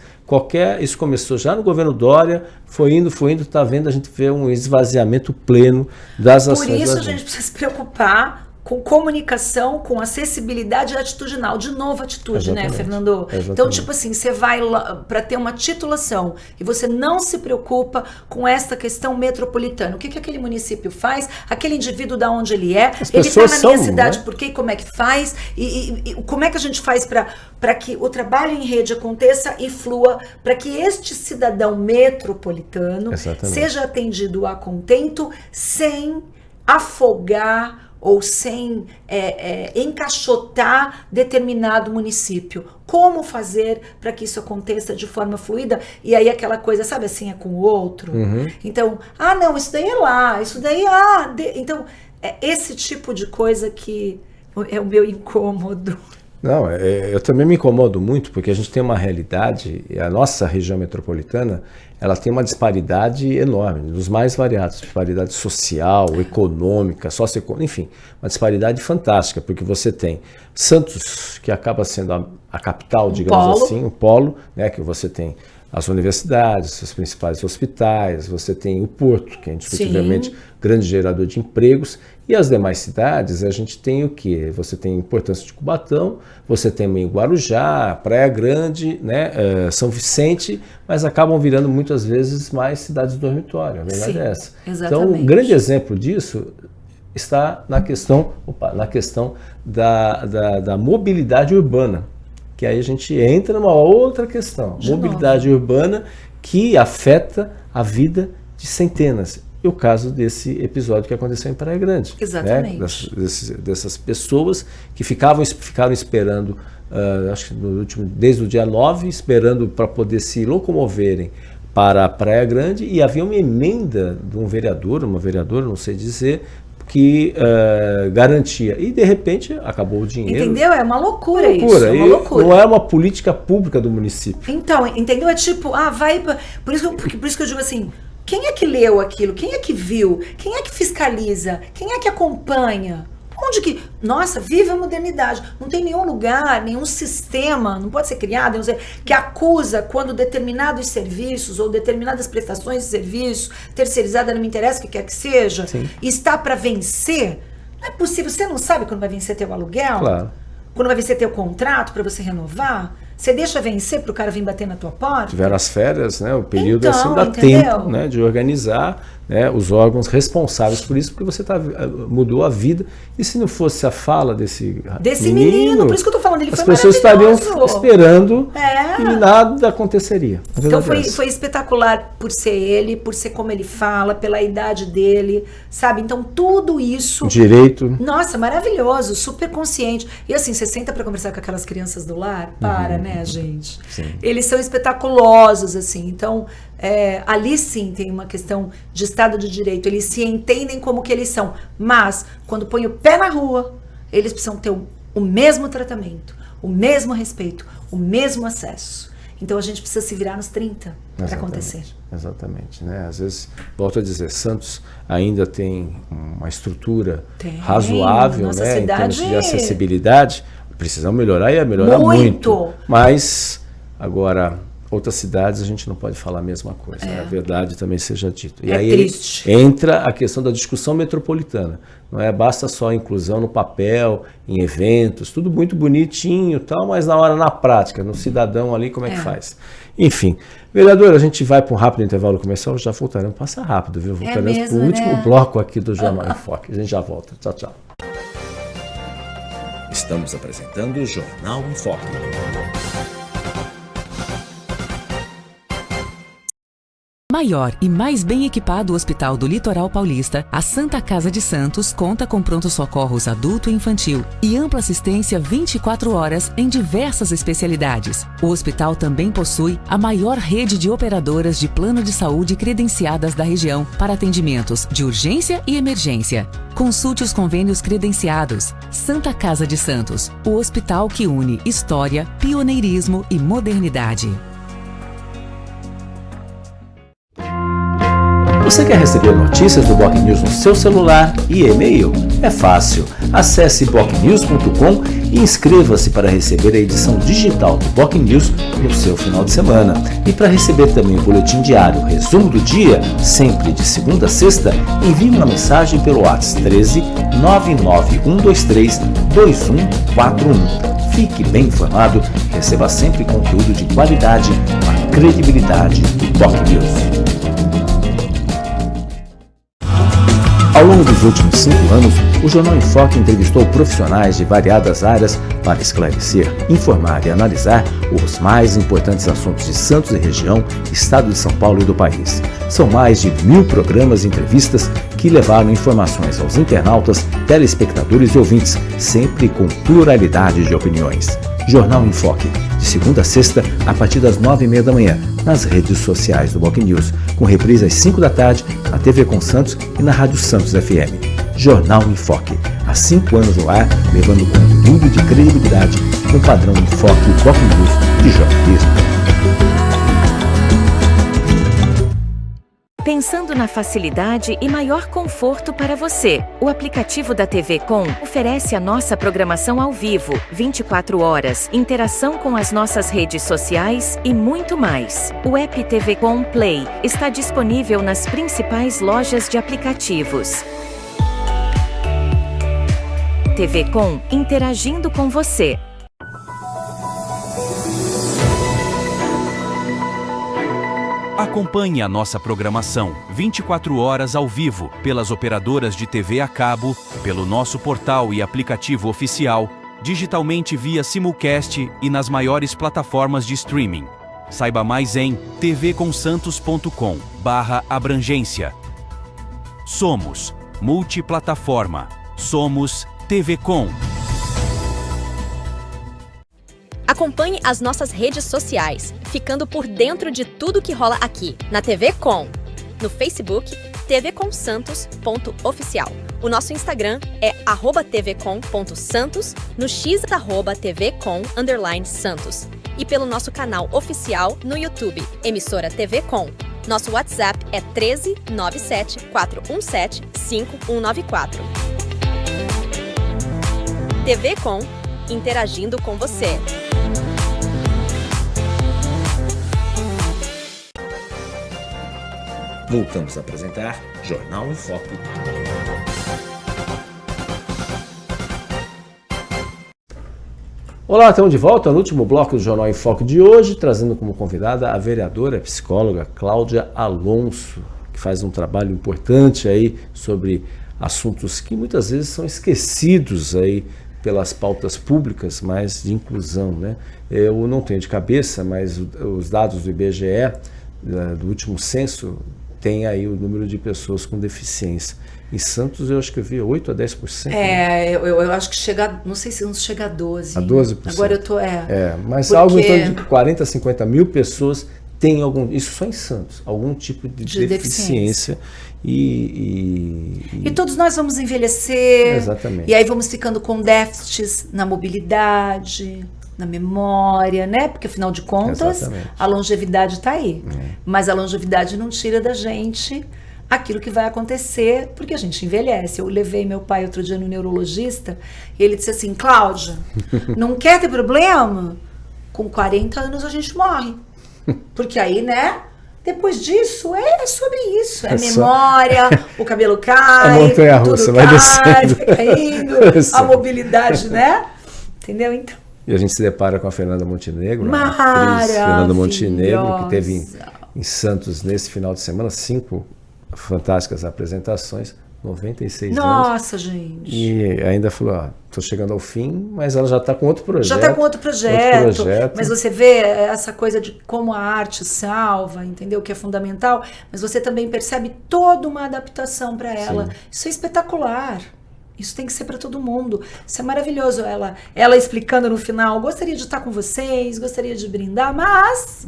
isso começou já no governo Dória, foi indo, está vendo, a gente vê um esvaziamento pleno das ações. Por isso a gente precisa se preocupar com comunicação, com acessibilidade atitudinal. De novo, atitude, né, Fernando? Então, tipo assim, você vai para ter uma titulação e você não se preocupa com esta questão metropolitana. O que aquele município faz? Aquele indivíduo, da onde ele é? Ele está na minha cidade, né? Por quê? Como é que faz? E como é que a gente faz para que o trabalho em rede aconteça e flua, para que este cidadão metropolitano seja atendido a contento, sem afogar ou sem encaixotar determinado município. Como fazer para que isso aconteça de forma fluida? E aí aquela coisa, sabe assim, é com o outro? Então, não, isso daí é lá, isso daí Então, é esse tipo de coisa que é o meu incômodo. Não, eu também me incomodo muito, porque a gente tem uma realidade, a nossa região metropolitana, ela tem uma disparidade enorme, dos mais variados, disparidade social, econômica, socioeconômica, enfim, uma disparidade fantástica, porque você tem Santos, que acaba sendo a capital, digamos assim, o polo, né, que você tem as universidades, os principais hospitais, você tem o Porto, que é indiscutivelmente grande gerador de empregos, e as demais cidades, a gente tem o quê? Você tem a importância de Cubatão, você tem em Guarujá, Praia Grande, né, São Vicente, mas acabam virando muitas vezes mais cidades de dormitório, a verdade é essa. Exatamente. Então, um grande exemplo disso está na questão da mobilidade urbana, que aí a gente entra numa outra questão, mobilidade urbana que afeta a vida de centenas. E o caso desse episódio que aconteceu em Praia Grande. Exatamente. Né? Dessas pessoas que ficaram esperando, acho que desde o dia 9, esperando para poder se locomoverem para a Praia Grande, e havia uma emenda de uma vereadora, não sei dizer, que garantia. E, de repente, acabou o dinheiro. Entendeu? É uma loucura isso. É uma loucura. Não é uma política pública do município. Então, entendeu? É tipo, vai... Por isso que eu digo assim, quem é que leu aquilo? Quem é que viu? Quem é que fiscaliza? Quem é que acompanha? Onde que... Nossa, vive a modernidade. Não tem nenhum lugar, nenhum sistema, não pode ser criado, não sei, que acusa quando determinados serviços ou determinadas prestações de serviço, terceirizada, não me interessa o que quer que seja, está para vencer. Não é possível. Você não sabe quando vai vencer teu aluguel? Claro. Quando vai vencer teu contrato para você renovar? Você deixa vencer para o cara vir bater na tua porta? Tiveram as férias, né? O período então, assim dá tempo, né, de organizar, né, os órgãos responsáveis por isso, porque você mudou a vida. E se não fosse a fala desse menino, por isso que eu tô falando, ele as foi pessoas estariam esperando e nada aconteceria. Então foi espetacular por ser ele, por ser como ele fala, pela idade dele, sabe? Então tudo isso... Direito. Nossa, maravilhoso, super consciente. E assim, você senta para conversar com aquelas crianças do lar? Né, gente? Sim. Eles são espetaculosos, assim. Então, ali sim tem uma questão de Estado de Direito. Eles se entendem como que eles são. Mas, quando põem o pé na rua, eles precisam ter o mesmo tratamento, o mesmo respeito, o mesmo acesso. Então a gente precisa se virar nos 30 para acontecer. Exatamente, né? Às vezes, volto a dizer, Santos ainda tem uma estrutura razoável, nossa né, cidade... em termos de acessibilidade. Precisamos melhorar e melhorar muito. Mas, agora, outras cidades a gente não pode falar a mesma coisa. A verdade também seja dita. E aí triste. Entra a questão da discussão metropolitana. Não é basta só a inclusão no papel, em eventos, tudo muito bonitinho e tal, mas na hora, na prática, no cidadão ali, como é que faz? Enfim, vereador, a gente vai para um rápido intervalo comercial, já voltaremos. Passa rápido, viu? Voltaremos para o último bloco aqui do Jornal em Foque. A gente já volta. Tchau, tchau. Estamos apresentando o Jornal em Foque. Maior e mais bem equipado Hospital do Litoral Paulista, a Santa Casa de Santos conta com pronto-socorros adulto e infantil e ampla assistência 24 horas em diversas especialidades. O hospital também possui a maior rede de operadoras de plano de saúde credenciadas da região para atendimentos de urgência e emergência. Consulte os convênios credenciados. Santa Casa de Santos, o hospital que une história, pioneirismo e modernidade. Você quer receber notícias do Boc News no seu celular e e-mail? É fácil. Acesse bocnews.com e inscreva-se para receber a edição digital do Boc News no seu final de semana. E para receber também o boletim diário, resumo do dia, sempre de segunda a sexta, envie uma mensagem pelo WhatsApp 13 99123 2141. Fique bem informado, receba sempre conteúdo de qualidade, com a credibilidade do Boc News. Ao longo dos últimos 5 anos, o Jornal em Foque entrevistou profissionais de variadas áreas para esclarecer, informar e analisar os mais importantes assuntos de Santos e região, estado de São Paulo e do país. São mais de 1000 programas e entrevistas que levaram informações aos internautas, telespectadores e ouvintes, sempre com pluralidade de opiniões. Jornal em Foque, de segunda a sexta, a partir das 9h30 da manhã, nas redes sociais do Boc News, com reprise às 5 da tarde, na TV Com Santos e na Rádio Santos FM. Jornal em Foque, há 5 anos no ar, levando conteúdo de credibilidade com o padrão em Foque Boc News de jornalismo. Pensando na facilidade e maior conforto para você, o aplicativo da TV Com oferece a nossa programação ao vivo, 24 horas, interação com as nossas redes sociais e muito mais. O app TV Com Play está disponível nas principais lojas de aplicativos. TV Com, interagindo com você. Acompanhe a nossa programação 24 horas ao vivo pelas operadoras de TV a cabo, pelo nosso portal e aplicativo oficial, digitalmente via simulcast e nas maiores plataformas de streaming. Saiba mais em tvconsantos.com/abrangência. Somos multiplataforma. Somos TV Com. Acompanhe as nossas redes sociais, ficando por dentro de tudo que rola aqui, na TV Com. No Facebook, tvconsantos.oficial. O nosso Instagram é @tvcom.santos, no X @tvcom_santos. E pelo nosso canal oficial no YouTube, emissora TV Com. Nosso WhatsApp é 13 97 417 5194. TV Com, interagindo com você. Voltamos a apresentar Jornal em Foque. Olá, estamos de volta no último bloco do Jornal em Foque de hoje, trazendo como convidada a vereadora psicóloga Cláudia Alonso, que faz um trabalho importante aí sobre assuntos que muitas vezes são esquecidos aí pelas pautas públicas, mas de inclusão, né? Eu não tenho de cabeça, mas os dados do IBGE, do último censo, tem aí o número de pessoas com deficiência. Em Santos, eu acho que eu vi 8 a 10%. Eu acho que chega, não sei se não chega a 12%. A 12%. Agora eu tô, mas porque... algo em torno de 40 a 50 mil pessoas têm algum, isso só em Santos, algum tipo de deficiência. E todos nós vamos envelhecer. Exatamente. E aí vamos ficando com déficits na mobilidade, na memória, né? Porque afinal de contas, Exatamente. a longevidade está aí. Mas a longevidade não tira da gente aquilo que vai acontecer, porque a gente envelhece. Eu levei meu pai outro dia no neurologista e ele disse assim, Cláudia, não quer ter problema? Com 40 anos a gente morre. Porque aí, né? Depois disso, é sobre isso. É memória, o cabelo cai, a montanha-russa tudo vai cai, descendo. vai caindo, a mobilidade, né? Entendeu? Então, E a gente se depara com a Fernanda Montenegro, a atriz Fernanda Montenegro, que teve em Santos nesse final de semana 5 fantásticas apresentações, 96 anos. Nossa, gente. E ainda falou, tô chegando ao fim, mas ela já está com outro projeto. Já está com outro projeto. Mas você vê essa coisa de como a arte salva, entendeu? Que é fundamental. Mas você também percebe toda uma adaptação para ela. Sim. Isso é espetacular. Isso tem que ser para todo mundo. Isso é maravilhoso. Ela explicando no final, gostaria de estar com vocês, gostaria de brindar, mas...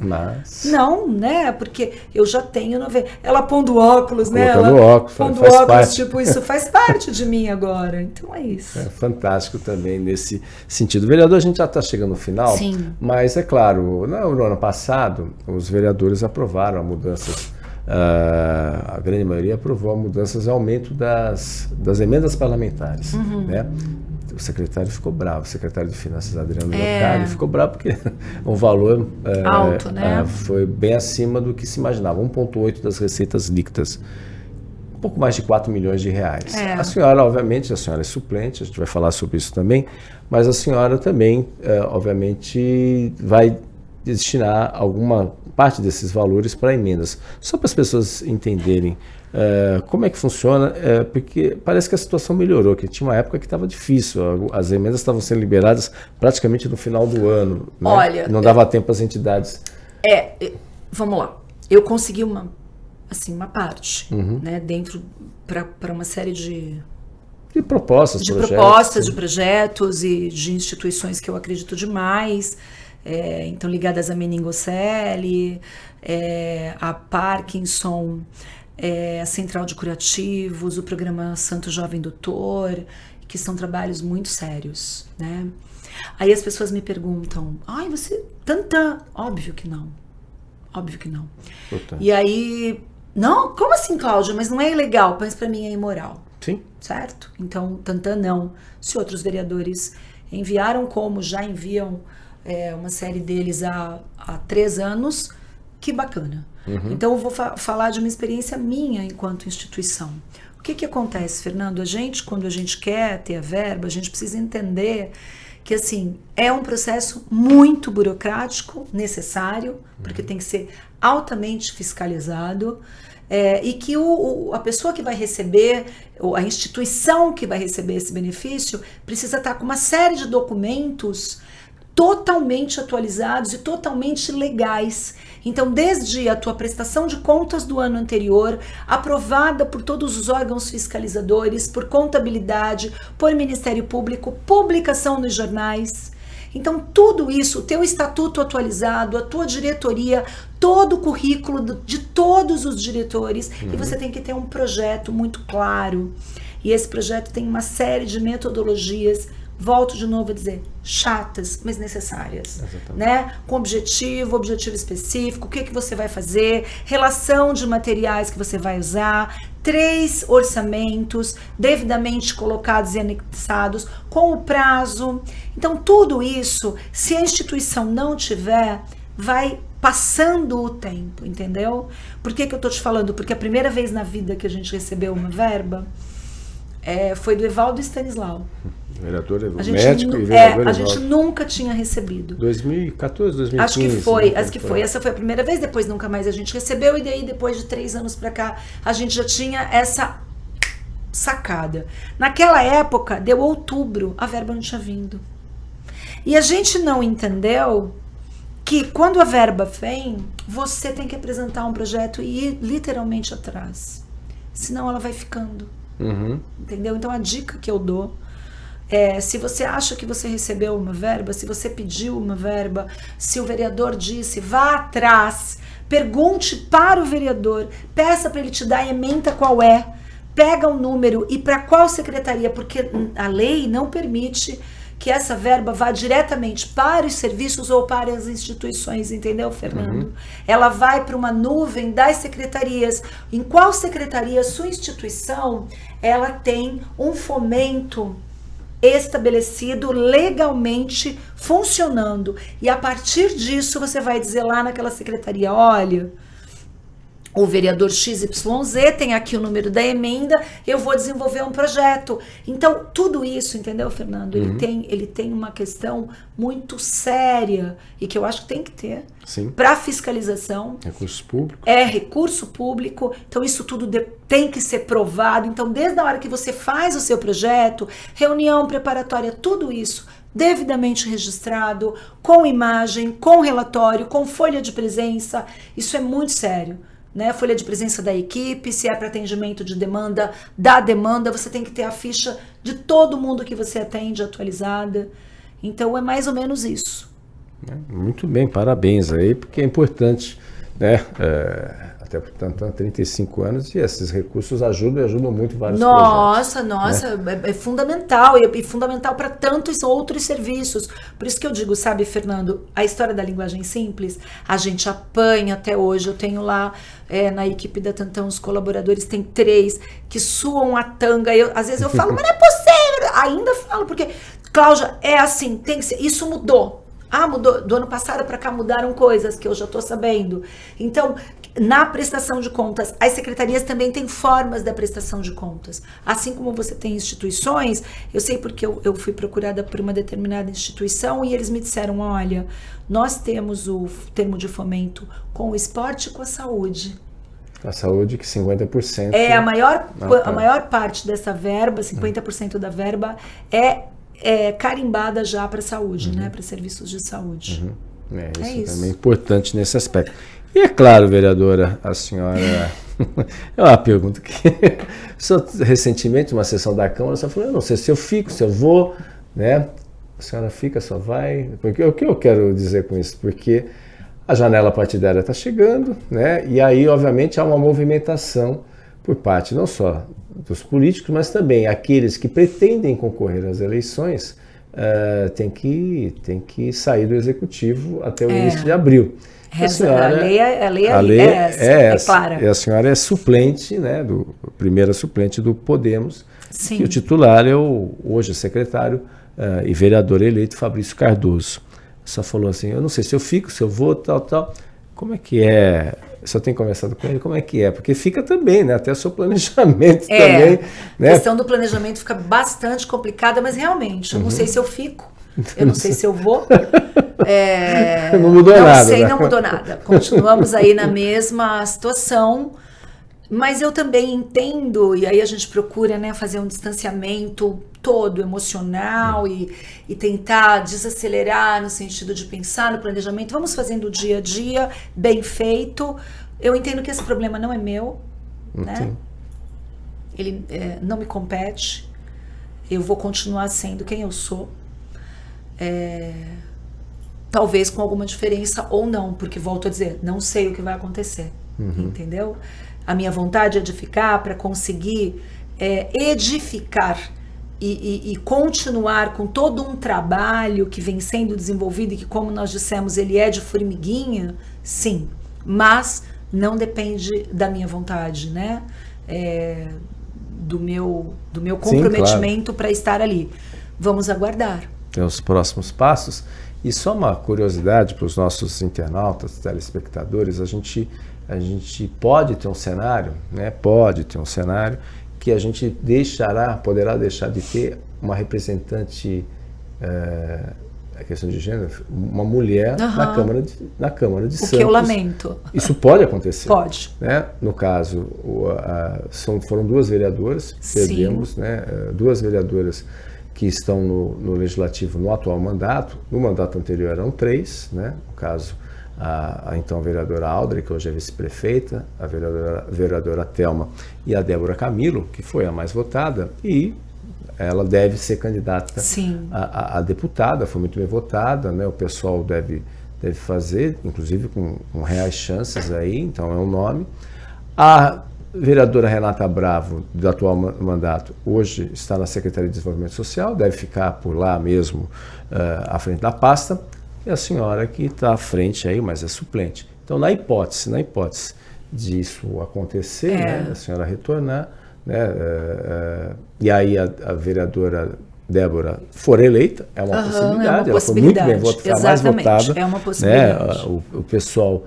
Não, né? Porque eu já tenho... Ela pondo óculos, né? Colocando óculos, pondo faz óculos, parte. tipo, isso faz parte de mim agora. Então é isso. É fantástico também nesse sentido. Vereador, a gente já está chegando no final, Sim. Mas é claro, no ano passado, os vereadores aprovaram mudanças. A grande maioria aprovou mudanças e aumento das emendas parlamentares, né? O secretário ficou bravo, o secretário de Finanças, Adriano Leocádio, ficou bravo porque o valor alto, né? Foi bem acima do que se imaginava, 1,8 das receitas líquidas, um pouco mais de 4 milhões de reais. A senhora, obviamente, a senhora é suplente, a gente vai falar sobre isso também, mas a senhora também, obviamente, vai destinar alguma parte desses valores para emendas. Só para as pessoas entenderem como é que funciona, porque parece que a situação melhorou, que tinha uma época que estava difícil, as emendas estavam sendo liberadas praticamente no final do ano, né? Olha, não dava tempo às entidades. Vamos lá, eu consegui uma parte, né, dentro para uma série de propostas, de projetos e de instituições que eu acredito demais. Então ligadas à meningocele, a Parkinson, a Central de Curativos, o programa Santo Jovem Doutor, que são trabalhos muito sérios, né? Aí as pessoas me perguntam, você tantã? Óbvio que não. E aí, não, como assim, Cláudia? Mas não é ilegal, mas para mim é imoral. Sim. Certo? Então, tantã não. Se outros vereadores enviaram, como já enviam uma série deles há 3 anos, que bacana. Então eu vou falar de uma experiência minha enquanto instituição. O que acontece, Fernando? Quando a gente quer ter a verba, a gente precisa entender que assim, é um processo muito burocrático, necessário, porque tem que ser altamente fiscalizado, e que a pessoa que vai receber, ou a instituição que vai receber esse benefício, precisa estar com uma série de documentos totalmente atualizados e totalmente legais. Então, desde a tua prestação de contas do ano anterior, aprovada por todos os órgãos fiscalizadores, por contabilidade, por Ministério Público, publicação nos jornais. Então, tudo isso, o teu estatuto atualizado, a tua diretoria, todo o currículo de todos os diretores, e você tem que ter um projeto muito claro. E esse projeto tem uma série de metodologias, volto de novo a dizer, chatas, mas necessárias, né? Com objetivo específico, o que você vai fazer, relação de materiais que você vai usar, 3 orçamentos devidamente colocados e anexados, com o prazo. Então, tudo isso, se a instituição não tiver, vai passando o tempo, entendeu? Por que eu tô te falando? Porque a primeira vez na vida que a gente recebeu uma verba foi do Evaldo Stanislau. Vereador, médico e vereador. A gente nunca tinha recebido. 2014, 2015. Acho que foi. Essa foi a primeira vez, depois nunca mais a gente recebeu, e daí depois de 3 anos pra cá, a gente já tinha essa sacada. Naquela época, deu outubro, a verba não tinha vindo. E a gente não entendeu que quando a verba vem, você tem que apresentar um projeto e ir literalmente atrás. Senão ela vai ficando. Entendeu? Então a dica que eu dou se você acha que você recebeu uma verba, se você pediu uma verba, se o vereador disse, vá atrás, pergunte para o vereador, peça para ele te dar a ementa qual pega o número e para qual secretaria, porque a lei não permite que essa verba vá diretamente para os serviços ou para as instituições, entendeu, Fernando? Ela vai para uma nuvem das secretarias. Em qual secretaria, sua instituição, ela tem um fomento estabelecido, legalmente funcionando. E a partir disso, você vai dizer lá naquela secretaria, olha, o vereador XYZ tem aqui o número da emenda, eu vou desenvolver um projeto. Então, tudo isso, entendeu, Fernando? Ele tem uma questão muito séria e que eu acho que tem que ter para fiscalização. Recurso público. É recurso público, então isso tudo tem que ser provado. Então, desde a hora que você faz o seu projeto, reunião preparatória, tudo isso devidamente registrado, com imagem, com relatório, com folha de presença, isso é muito sério. Né, folha de presença da equipe, se é para atendimento de demanda, da demanda, você tem que ter a ficha de todo mundo que você atende atualizada. Então é mais ou menos isso. Muito bem, parabéns aí, porque é importante, né? Até portanto, há 35 anos, e esses recursos ajudam muito vários projetos. Nossa, né? É fundamental, e fundamental para tantos outros serviços. Por isso que eu digo, sabe, Fernando, a história da linguagem simples, a gente apanha até hoje. Eu tenho lá na equipe da Tantão, os colaboradores, tem 3 que suam a tanga. Às vezes eu falo, mas não é possível. Ainda falo, porque, Cláudia, é assim, tem que ser. Isso mudou. Mudou. Do ano passado para cá mudaram coisas que eu já estou sabendo. Então, na prestação de contas, as secretarias também têm formas da prestação de contas. Assim como você tem instituições, eu sei porque eu fui procurada por uma determinada instituição e eles me disseram, olha, nós temos o termo de fomento com o esporte e com a saúde. A saúde que 50%... A maior parte dessa verba, 50% da verba, é carimbada já para saúde, né? Para serviços de saúde. Isso também é importante nesse aspecto. E é claro, vereadora, a senhora... é uma pergunta que... recentemente, uma sessão da Câmara, você falou, eu não sei se eu fico, se eu vou, né? A senhora fica, só vai... Porque, o que eu quero dizer com isso? Porque a janela partidária está chegando, né? E aí, obviamente, há uma movimentação por parte não só dos políticos, mas também aqueles que pretendem concorrer às eleições tem que sair do executivo até o início de abril. A lei é clara. E a senhora é suplente, né, primeira suplente do Podemos. Sim. E o titular é hoje secretário e vereador eleito Fabrício Cardoso. Só falou assim, eu não sei se eu fico, se eu vou, tal. Como é que é? Só tem conversado com ele, como é que é? Porque fica também, né? Até o seu planejamento também. Né? A questão do planejamento fica bastante complicada, mas realmente, eu não sei se eu fico, eu não sei se eu vou. Não mudou nada. Não mudou nada. Continuamos aí na mesma situação, mas eu também entendo, e aí a gente procura, né, fazer um distanciamento todo emocional e tentar desacelerar no sentido de pensar no planejamento. Vamos fazendo o dia a dia, bem feito. Eu entendo que esse problema não é meu, né? Ele não me compete. Eu vou continuar sendo quem eu sou. Talvez com alguma diferença ou não, porque volto a dizer, não sei o que vai acontecer, entendeu? A minha vontade é de ficar para conseguir edificar e continuar com todo um trabalho que vem sendo desenvolvido e que, como nós dissemos, ele é de formiguinha, sim, mas não depende da minha vontade, né? Do meu comprometimento para estar ali. Vamos aguardar. Tem os próximos passos. E só uma curiosidade para os nossos internautas, telespectadores, a gente pode ter um cenário, né? Pode ter um cenário que a gente poderá deixar de ter uma representante, a questão de gênero, uma mulher na Câmara de Santos. O que eu lamento. Isso pode acontecer. Pode. Né? No caso, foram 2 vereadoras, perdemos, né? 2 vereadoras que estão no Legislativo no atual mandato. No mandato anterior eram 3, né? No caso, a então vereadora Aldre, que hoje é vice-prefeita, a vereadora Thelma e a Débora Camilo, que foi a mais votada, e ela deve ser candidata a deputada, foi muito bem votada, né? O pessoal deve fazer, inclusive com reais chances aí, então é um nome. Vereadora Renata Bravo, do atual mandato, hoje está na Secretaria de Desenvolvimento Social, deve ficar por lá mesmo, à frente da pasta, e a senhora que está à frente aí, mas é suplente. Então, na hipótese disso acontecer, né, a senhora retornar, né, e aí a vereadora Débora for eleita, é uma possibilidade, ela foi muito bem votada, mais votada. É uma possibilidade. Né, o pessoal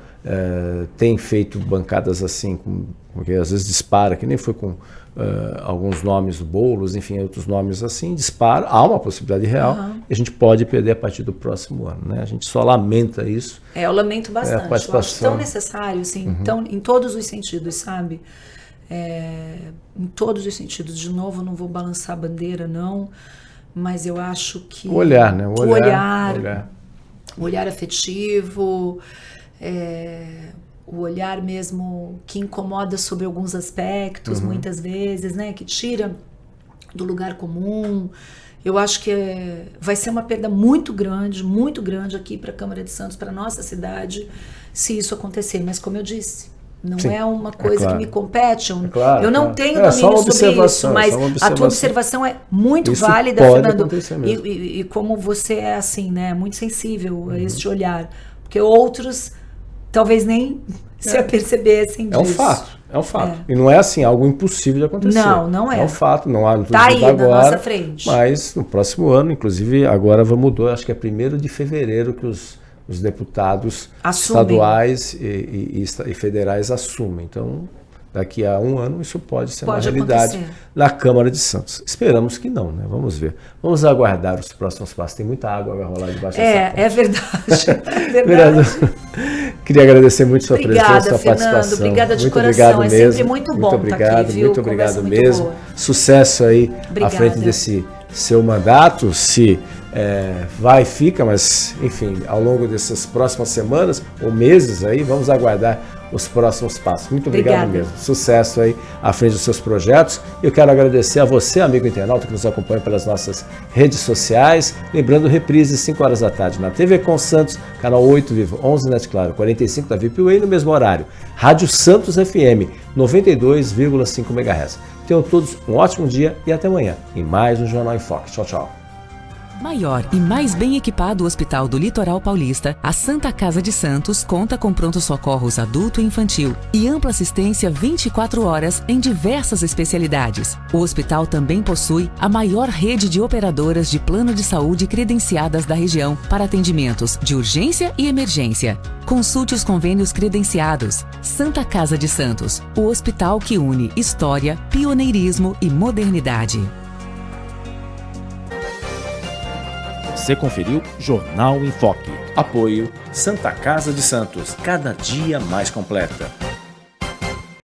tem feito bancadas assim, porque às vezes dispara, que nem foi com alguns nomes do Boulos, enfim, outros nomes assim, dispara, há uma possibilidade real, e a gente pode perder a partir do próximo ano, né? A gente só lamenta isso. Eu lamento bastante, eu acho tão necessário, assim, em todos os sentidos, sabe? Em todos os sentidos, de novo, não vou balançar a bandeira, não, mas eu acho que... O olhar, né? O olhar afetivo, o olhar mesmo que incomoda sobre alguns aspectos, muitas vezes, né? Que tira do lugar comum. Eu acho que vai ser uma perda muito grande aqui para a Câmara de Santos, para a nossa cidade, se isso acontecer. Mas como eu disse, não é uma coisa que me compete. Eu não tenho domínio sobre isso, mas a tua observação é muito válida, Fernando. E como você é assim, né? Muito sensível a este olhar. Porque outros talvez nem se apercebessem disso. É um fato. E não é assim, algo impossível de acontecer. Não é. É um fato, não há tá aí agora, na nossa frente. Mas no próximo ano, inclusive, agora mudou, acho que é 1º de fevereiro que os deputados estaduais e federais assumem. Então, daqui a um ano, isso pode ser uma realidade na Câmara de Santos. Esperamos que não, né? Vamos ver. Vamos aguardar os próximos passos. Tem muita água, vai rolar debaixo dessa ponte. É verdade. Queria agradecer muito sua presença, sua Fernando, participação. Obrigada de muito coração, obrigado mesmo. Sempre muito bom muito estar aqui, viu? Muito obrigado Conversa mesmo. muito boa. Sucesso aí Obrigada. à frente desse seu mandato, se vai e fica, mas enfim, ao longo dessas próximas semanas ou meses aí, vamos aguardar os próximos passos. Muito obrigado mesmo. Sucesso aí à frente dos seus projetos. Eu quero agradecer a você, amigo internauta, que nos acompanha pelas nossas redes sociais. Lembrando, reprise 5 horas da tarde na TV Com Santos, canal 8 Vivo, 11 Net Claro, 45 da VIP Way no mesmo horário. Rádio Santos FM, 92,5 MHz. Tenham todos um ótimo dia e até amanhã em mais um Jornal em Foque. Tchau, tchau. Maior e mais bem equipado Hospital do Litoral Paulista, a Santa Casa de Santos conta com pronto-socorros adulto e infantil e ampla assistência 24 horas em diversas especialidades. O hospital também possui a maior rede de operadoras de plano de saúde credenciadas da região para atendimentos de urgência e emergência. Consulte os convênios credenciados. Santa Casa de Santos, o hospital que une história, pioneirismo e modernidade. Você conferiu Jornal em Foque. Apoio Santa Casa de Santos, cada dia mais completa.